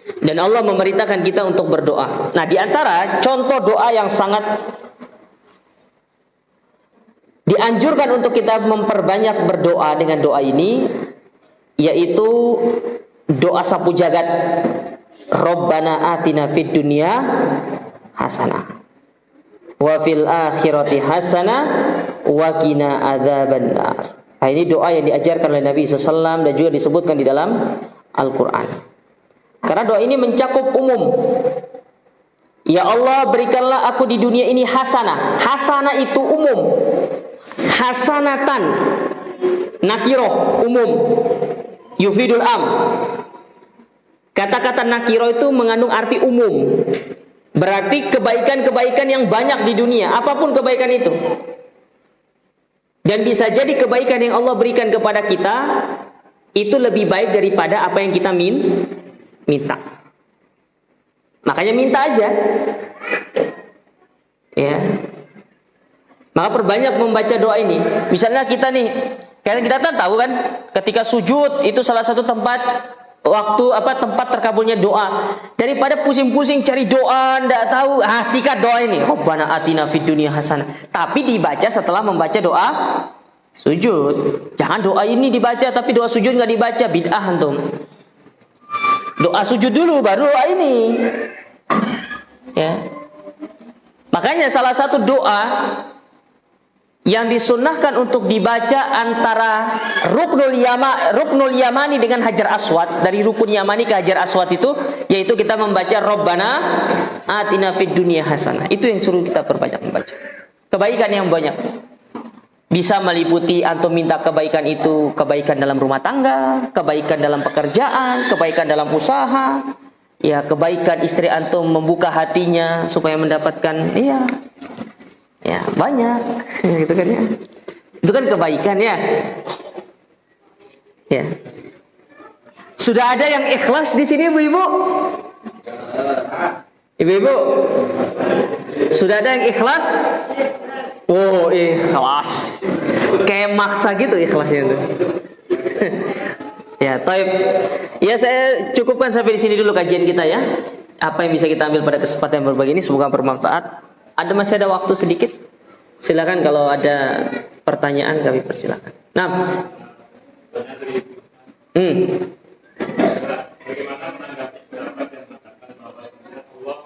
Dan Allah memerintahkan kita untuk berdoa. Nah, di antara contoh doa yang sangat dianjurkan untuk kita memperbanyak berdoa dengan doa ini, yaitu doa sapu jagat. Rabbana atina fid dunya hasanah wa fil akhirati hasanah wa qina adzabannar. Nah, ini doa yang diajarkan oleh Nabi SAW dan juga disebutkan di dalam Al-Quran. Karena doa ini mencakup umum. Ya Allah, berikanlah aku di dunia ini hasanah. Hasanah itu umum. Hasanatan nakiroh, umum. Yufidul am. Kata-kata nakiroh itu mengandung arti umum. Berarti kebaikan-kebaikan yang banyak di dunia, apapun kebaikan itu. Dan bisa jadi kebaikan yang Allah berikan kepada kita itu lebih baik daripada apa yang kita minta. Makanya minta aja. Ya. Maka perbanyak membaca doa ini. Misalnya kita nih, karena kita tahu kan, ketika sujud itu salah satu tempat tempat terkabulnya doa. Daripada pusing-pusing cari doa, enggak tahu, sikat doa ini. Rabbana atina fid dunya hasanah. Tapi dibaca setelah membaca doa sujud. Jangan doa ini dibaca tapi doa sujud enggak dibaca, bid'ah antum. Doa sujud dulu baru doa ini. Ya. Makanya salah satu doa yang disunnahkan untuk dibaca antara ruknul yamani dengan hajar aswad, dari rukun yamani ke hajar aswad itu, yaitu kita membaca Rabbana atina fid dunya hasanah. Itu yang suruh kita perbanyak membaca. Kebaikan yang banyak. Bisa meliputi antum minta kebaikan itu, kebaikan dalam rumah tangga, kebaikan dalam pekerjaan, kebaikan dalam usaha, ya kebaikan istri antum membuka hatinya supaya mendapatkan, ya banyak, gitu kan ya. Itu kan kebaikan ya. Ya. Sudah ada yang ikhlas di sini, ibu-ibu? Ibu-ibu, sudah ada yang ikhlas? Oh, ikhlas. Kayak maksa gitu ikhlasnya itu. Ya, taib. Ya, saya cukupkan sampai di sini dulu kajian kita ya. Apa yang bisa kita ambil pada kesempatan yang berbagi ini, semoga bermanfaat. Masih ada waktu sedikit. Silakan kalau ada pertanyaan kami persilakan. Nah. Bagaimana menanggapi pendapat yang mengatakan bahwa Allah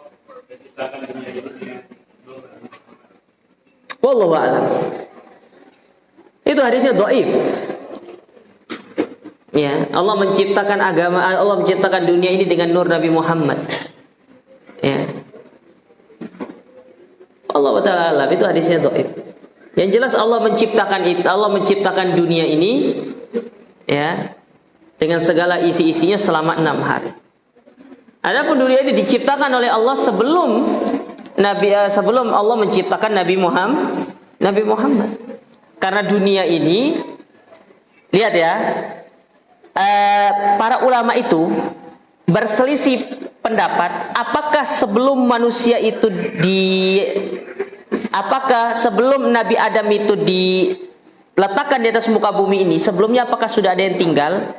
menciptakan dunia ini wallahu a'lam. Itu hadisnya dhaif. Ya, Allah menciptakan agama, Allah menciptakan dunia ini dengan nur Nabi Muhammad. Ya. Allah Ta'ala, itu hadisnya dhaif. Yang jelas Allah menciptakan dunia ini ya dengan segala isi-isinya selama 6 hari. Adapun dunia ini diciptakan oleh Allah sebelum Allah menciptakan Nabi Muhammad. Karena dunia ini, lihat ya, para ulama itu berselisih pendapat apakah sebelum Nabi Adam itu diletakkan di atas muka bumi ini, sebelumnya apakah sudah ada yang tinggal?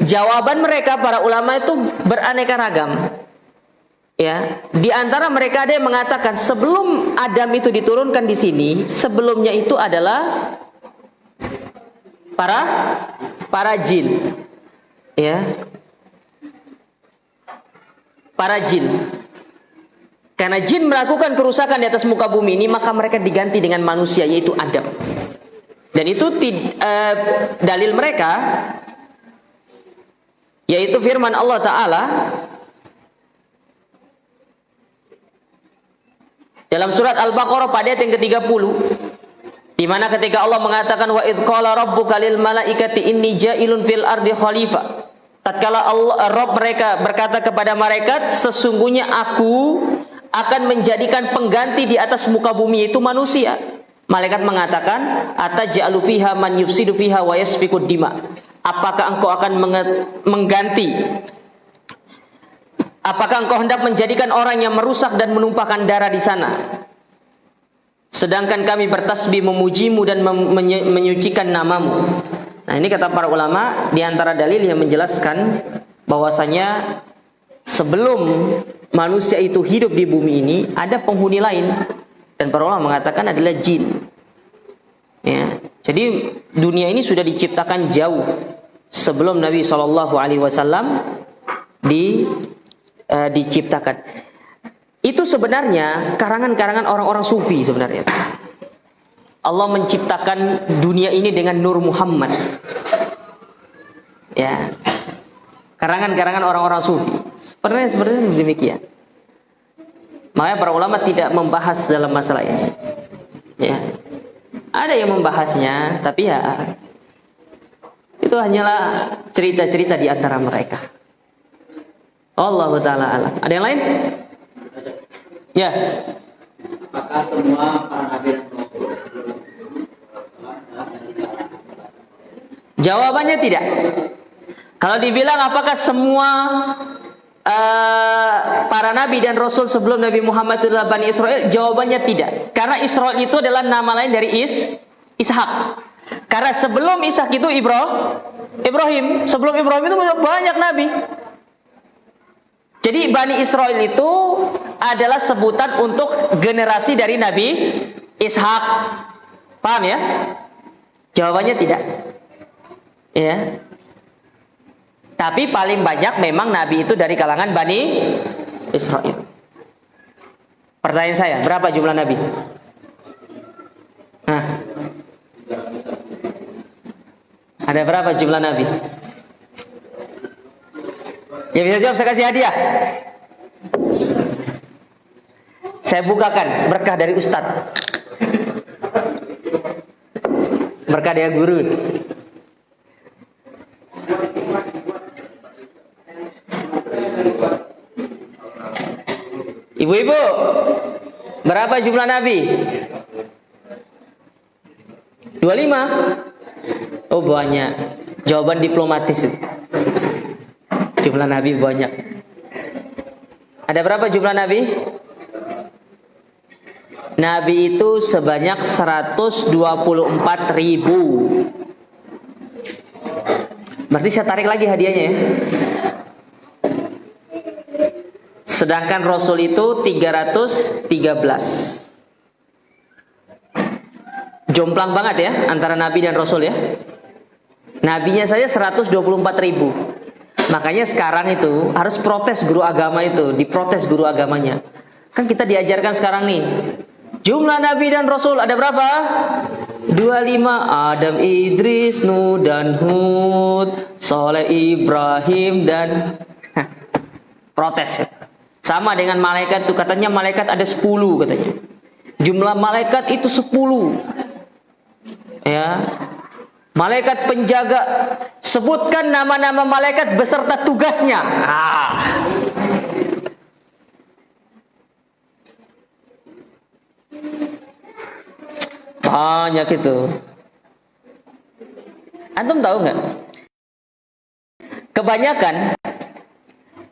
Jawaban mereka para ulama itu beraneka ragam. Ya, di antara mereka ada yang mengatakan sebelum Adam itu diturunkan di sini, sebelumnya itu adalah para jin. Ya. Para jin. Karena jin melakukan kerusakan di atas muka bumi ini, maka mereka diganti dengan manusia, yaitu Adam. Dan itu dalil mereka, yaitu firman Allah Ta'ala dalam surat Al-Baqarah pada ayat yang ke-30, di mana ketika Allah mengatakan wa idz qala rabbuka lil malaikati inni ja'ilun fil ardi khalifah. Tatkala Rabb mereka berkata kepada malaikat, sesungguhnya aku akan menjadikan pengganti di atas muka bumi, itu manusia. Malaikat mengatakan, ataj'alu fiha man yufsidu fiha wa yasfikud dima. Apakah engkau akan mengganti? Apakah engkau hendak menjadikan orang yang merusak dan menumpahkan darah di sana? Sedangkan kami bertasbih memujimu dan menyucikan namamu. Nah, ini kata para ulama, di antara dalil yang menjelaskan bahwasanya sebelum manusia itu hidup di bumi ini ada penghuni lain, dan para ulama mengatakan adalah jin. Ya, jadi dunia ini sudah diciptakan jauh sebelum Nabi SAW diciptakan. Itu sebenarnya karangan-karangan orang-orang sufi sebenarnya. Allah menciptakan dunia ini dengan Nur Muhammad. Ya, karangan-karangan orang-orang sufi. Sebenarnya demikian. Makanya para ulama tidak membahas dalam masalah ini. Ya, ada yang membahasnya, tapi ya itu hanyalah cerita-cerita di antara mereka. Allah Ta'ala alam. Ada yang lain? Ya. Apakah semua para nabi dan rasul? Jawabannya tidak. Kalau dibilang apakah semua para nabi dan rasul sebelum Nabi Muhammad itu adalah Bani Israel, jawabannya tidak. Karena Israel itu adalah nama lain dari Ishak. Karena sebelum Ishak itu Ibrahim. Sebelum Ibrahim itu banyak nabi. Jadi Bani Israel itu adalah sebutan untuk generasi dari Nabi Ishak. Paham ya? Jawabannya tidak. Ya. Tapi paling banyak memang Nabi itu dari kalangan Bani Israel. Pertanyaan saya, berapa jumlah Nabi? Hah? Ada berapa jumlah Nabi? Ya bisa jawab, saya kasih hadiah. Saya bukakan berkah dari Ustadz. Berkah dari guru. Ibu-ibu, berapa jumlah Nabi? 25? Oh banyak. Jawaban diplomatis itu. Jumlah Nabi banyak. Ada berapa jumlah Nabi? Nabi itu sebanyak 124.000. Berarti saya tarik lagi hadiahnya ya. Sedangkan Rasul itu 313. Jomplang banget ya antara Nabi dan Rasul ya. Nabinya saja 124.000. Makanya sekarang itu harus protes guru agama itu, diprotes guru agamanya. Kan kita diajarkan sekarang nih, jumlah Nabi dan Rasul ada berapa? 25. Adam, Idris, Nuh dan Hud, Saleh, Ibrahim dan protes ya. Sama dengan malaikat itu, katanya malaikat ada 10 katanya. Jumlah malaikat itu 10. Ya. Malaikat penjaga, sebutkan nama-nama malaikat beserta tugasnya. Banyak itu. Antum tahu nggak? Kebanyakan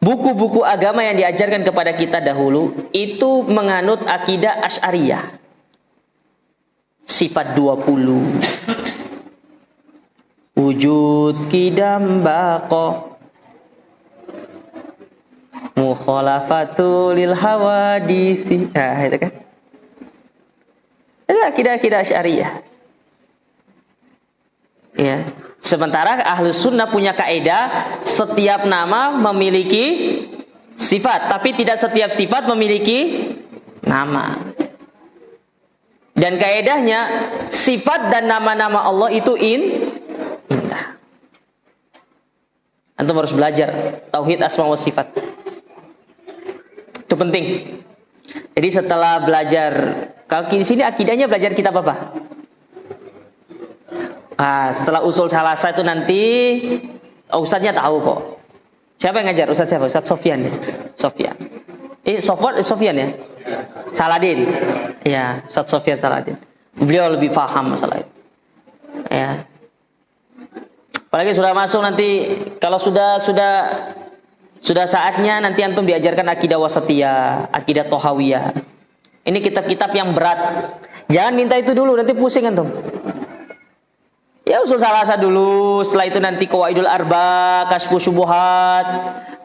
buku-buku agama yang diajarkan kepada kita dahulu itu menganut akidah Asy'ariyah. Sifat 20. Wujud kidam baqo. Mukhalafatu lil hawadisi. Nah, itu kan. Itu akidah-akidah Asy'ariyah. Ya. Sementara Ahlus Sunnah punya kaidah setiap nama memiliki sifat, tapi tidak setiap sifat memiliki nama. Dan kaidahnya sifat dan nama-nama Allah itu indah. Antum harus belajar tauhid asma wa sifat. Itu penting. Jadi setelah belajar, kalau di sini akidahnya belajar kitab apa? Setelah usul salasa itu nanti ustadznya tahu kok. Siapa yang ngajar? Ustadz siapa? Ustadz Sofyan ya. Sofyan ya? Saladin. Ya, Ustadz Sofyan Saladin. Beliau lebih paham masalah itu. Ya. Apalagi sudah masuk nanti, kalau sudah saatnya nanti antum diajarkan akidah wasatiyah, akidah tohawiyah. Ini kitab-kitab yang berat. Jangan minta itu dulu, nanti pusing antum. Ya usul salasa dulu, setelah itu nanti qawaidul arba, kasfu syubuhat.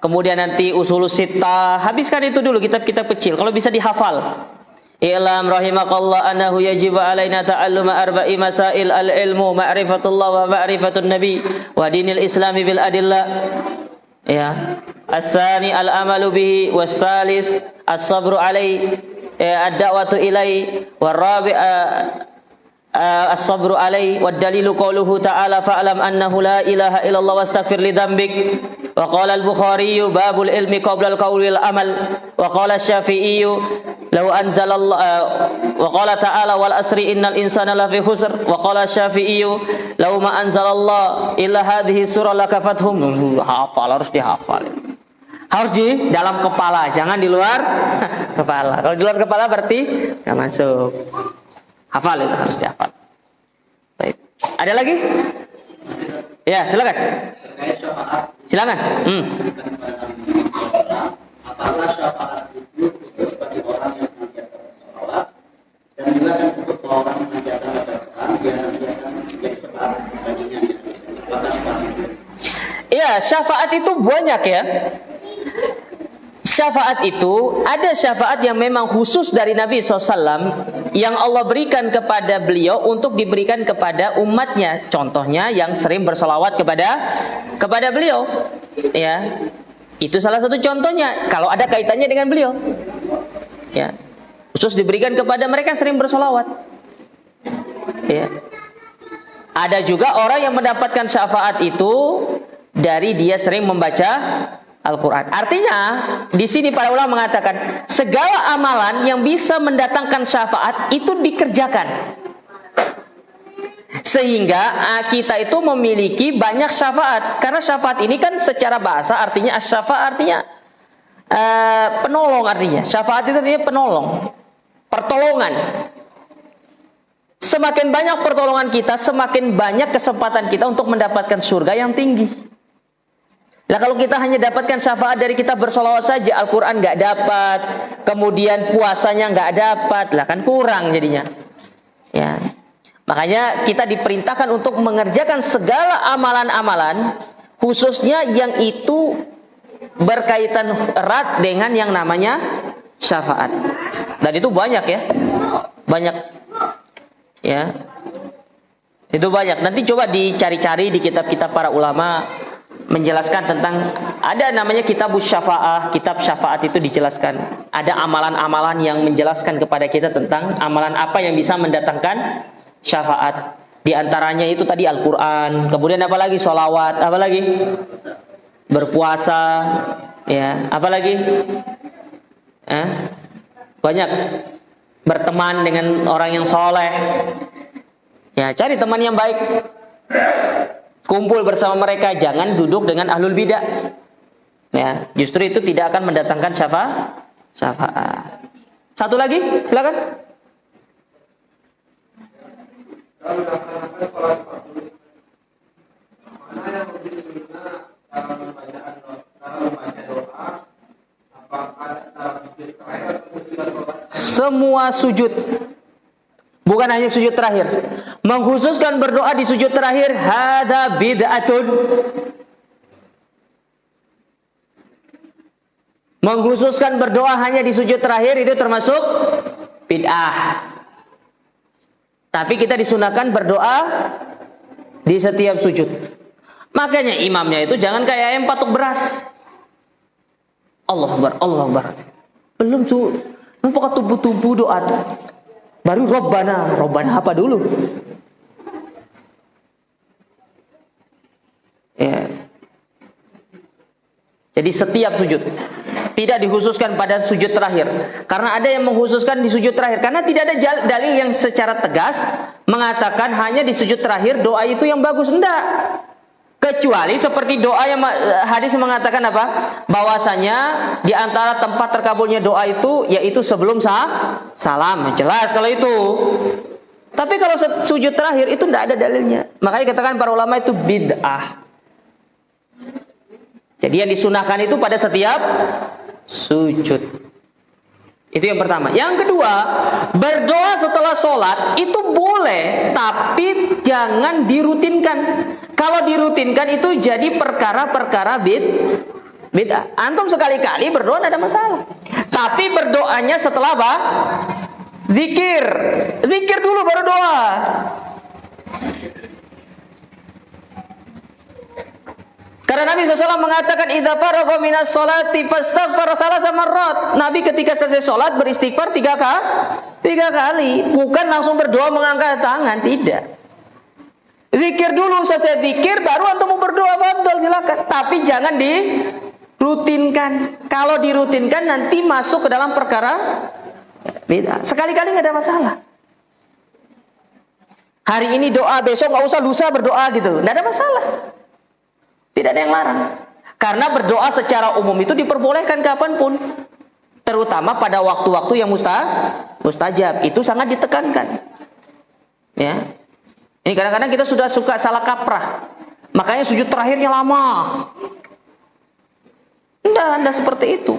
kemudian nanti usulus sittah, habiskan itu dulu kitab-kitab kecil kalau bisa dihafal. I'lam rahimakallah annahu yajibu alaina ta'alluma arba'i masail al-ilmu ma'rifatullah wa ma'rifatun nabi wa dinil islami bil adillah. Ya. As-tsani al-amalu bihi was-tsalis as-sabru alaihi ad-da'watu ilaihi war-rabi' as-sabru alaihi wad-dalilu qauluhu ta'ala fa'lam annahu la ilaha illallah wastaghfir li dzambik. Wa qala al-Bukhari babul ilmi qabla al-qawli wal-amal. Wa qala asy-Syafi'i law anzalallahu wa qala ta'ala wal asri innal insana lafi khusr. Wa qala asy-Syafi'i law ma anzalallahu illa hadhihi surah lakafathum. Hafal, harus dihafal. Harus di dalam kepala, jangan di luar kepala. Kalau di luar kepala berarti nggak masuk. Hafal itu harus dihafal. Baik. Ada lagi? Ya, silakan. Silakan. Apakah syafaat itu khusus bagi orang yang senantiasa bersolawat dan juga akan disebut bahwa orang senantiasa membaca Quran dia nanti akan menjadi sebab baginya. Apakah syafaat itu? Iya, syafaat itu banyak ya. Syafaat itu ada syafaat yang memang khusus dari Nabi SAW yang Allah berikan kepada beliau untuk diberikan kepada umatnya. Contohnya yang sering bersolawat kepada beliau. Ya, itu salah satu contohnya. Kalau ada kaitannya dengan beliau, ya, khusus diberikan kepada mereka yang sering bersolawat. Ya. Ada juga orang yang mendapatkan syafaat itu dari dia sering membaca Al-Quran. Artinya, di sini para ulama mengatakan segala amalan yang bisa mendatangkan syafaat itu dikerjakan. Sehingga kita itu memiliki banyak syafaat. Karena syafaat ini kan secara bahasa artinya asy-syafa' artinya penolong artinya. Syafaat itu artinya penolong, pertolongan. Semakin banyak pertolongan kita, semakin banyak kesempatan kita untuk mendapatkan surga yang tinggi. Nah, kalau kita hanya dapatkan syafaat dari kita bersolawat saja, Al-Quran nggak dapat, kemudian puasanya nggak dapat, lah kan kurang jadinya. Ya, makanya kita diperintahkan untuk mengerjakan segala amalan-amalan, khususnya yang itu berkaitan erat dengan yang namanya syafaat. Dan itu banyak ya, banyak. Ya, itu banyak. Nanti coba dicari-cari di kitab-kitab para ulama menjelaskan tentang ada namanya kitabus syafa'ah, kitab syafaat itu dijelaskan. Ada amalan-amalan yang menjelaskan kepada kita tentang amalan apa yang bisa mendatangkan syafaat. Di antaranya itu tadi Al-Quran, kemudian apa lagi? Sholawat, apa lagi? Berpuasa, ya, apa lagi? Banyak. Berteman dengan orang yang soleh. Ya, cari teman yang baik. Kumpul bersama mereka, jangan duduk dengan ahlul bidah. Ya, justru itu tidak akan mendatangkan syafaat. Satu lagi, silakan. Kalau melaksanakan sholat fardu, mana yang lebih sunnah dalam membaca doa? Apakah dalam sujud terakhir atau sudah sholat? Semua sujud. Bukan hanya sujud terakhir. Mengkhususkan berdoa di sujud terakhir, hadza bid'atun. Mengkhususkan berdoa hanya di sujud terakhir itu termasuk bid'ah. Tapi kita disunahkan berdoa di setiap sujud. Makanya imamnya itu jangan kayak ayam patok beras. Allah Akbar, Allah Akbar. Belum tuh, nampak tubuh-tubuh doa tuh. Baru Robbana apa dulu? Ya. Jadi setiap sujud tidak dikhususkan pada sujud terakhir. Karena ada yang mengkhususkan di sujud terakhir. Karena tidak ada dalil yang secara tegas mengatakan hanya di sujud terakhir doa itu yang bagus. Enggak. Kecuali seperti doa yang hadis mengatakan apa? Bahwasanya di antara tempat terkabulnya doa itu yaitu sebelum salam. Jelas kalau itu. Tapi kalau sujud terakhir itu tidak ada dalilnya. Makanya katakan para ulama itu bid'ah. Jadi yang disunahkan itu pada setiap sujud. Itu yang pertama. Yang kedua, berdoa setelah sholat itu boleh, tapi jangan dirutinkan. Kalau dirutinkan itu jadi perkara-perkara Beda. Antum sekali-kali berdoa tidak ada masalah. Tapi berdoanya setelah apa? Zikir. Zikir dulu baru doa. Karena Nabi SAW mengatakan idza faragha minas sholati fastaghfar thalatha marrat. Nabi ketika selesai sholat beristighfar 3 kali. Bukan langsung berdoa mengangkat tangan, tidak. Zikir dulu, selesai zikir baru antum mau berdoa, fadhol silakan. Tapi jangan dirutinkan. Kalau dirutinkan nanti masuk ke dalam perkara beda. Sekali-kali nggak ada masalah. Hari ini doa, besok nggak usah, lusa berdoa gitu, nggak ada masalah. Tidak ada yang larang. Karena berdoa secara umum itu diperbolehkan kapanpun. Terutama pada waktu-waktu yang mustajab. Itu sangat ditekankan. Ya. Ini kadang-kadang kita sudah suka salah kaprah. Makanya sujud terakhirnya lama. Tidak seperti itu.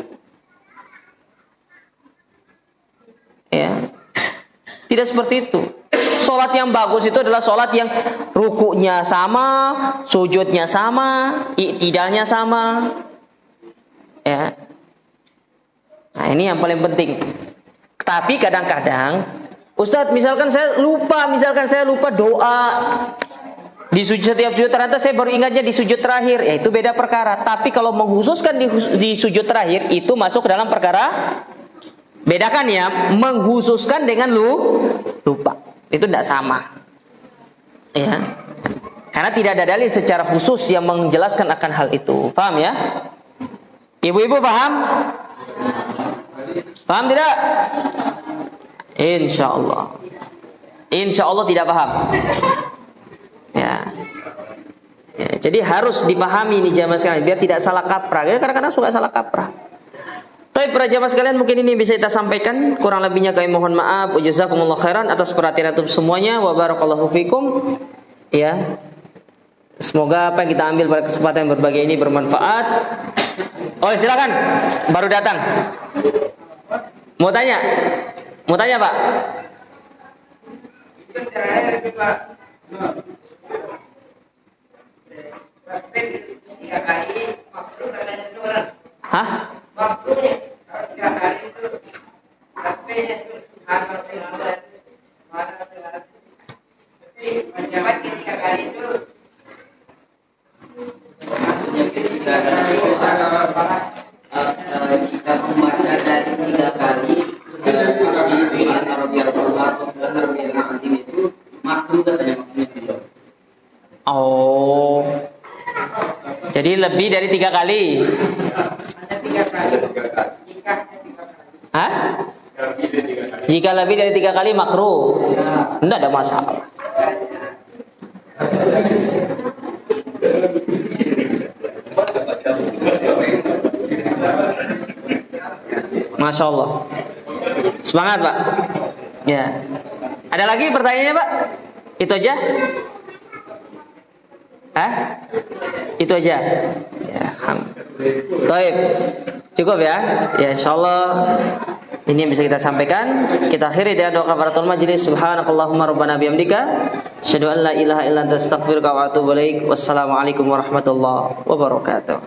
Ya. Tidak seperti itu. Sholat yang bagus itu adalah sholat yang rukuknya sama, sujudnya sama, iktidalnya sama. Ya. Nah, ini yang paling penting. Tapi kadang-kadang, Ustadz, misalkan saya lupa doa di setiap sujud, ternyata saya baru ingatnya di sujud terakhir. Ya itu beda perkara. Tapi kalau mengkhususkan di sujud terakhir, itu masuk ke dalam perkara. Bedakan ya, mengkhususkan dengan lupa. Itu tidak sama. Ya. Karena tidak ada dalil secara khusus yang menjelaskan akan hal itu. Paham ya? Ibu-ibu paham? Paham tidak? Insya Allah tidak paham. Ya. Jadi harus dipahami nih jamaah sekalian biar tidak salah kaprah. Kadang-kadang suka salah kaprah. Tapi para jamaah sekalian, mungkin ini bisa kita sampaikan. Kurang lebihnya kami mohon maaf. Jazakumullah khairan atas perhatian antum semuanya. Wa barakallahu fikum. Ya. Semoga apa yang kita ambil pada kesempatan berbagai ini bermanfaat. Oh, silakan. Baru datang. Mau tanya, Pak? Hah? Jika membaca dari 3 kali itu makruh katanya maksudnya beliau. Oh. Jadi lebih dari 3 kali. Hah? Jika lebih dari 3 kali makruh. Tidak ada masalah. Masya Allah. Semangat Pak. Ya. Ada lagi pertanyaannya Pak? Itu aja? Hah? Itu aja. Ya, Taib. Cukup ya. Ya, insyaallah ini yang bisa kita sampaikan. Kita akhiri dengan doa kafaratul majlis. Subhanakallahumma rabbana bihamdika asyhadu an la ilaha illa anta astaghfiruka wa atubu ilaik. Wassalamualaikum warahmatullahi wabarakatuh.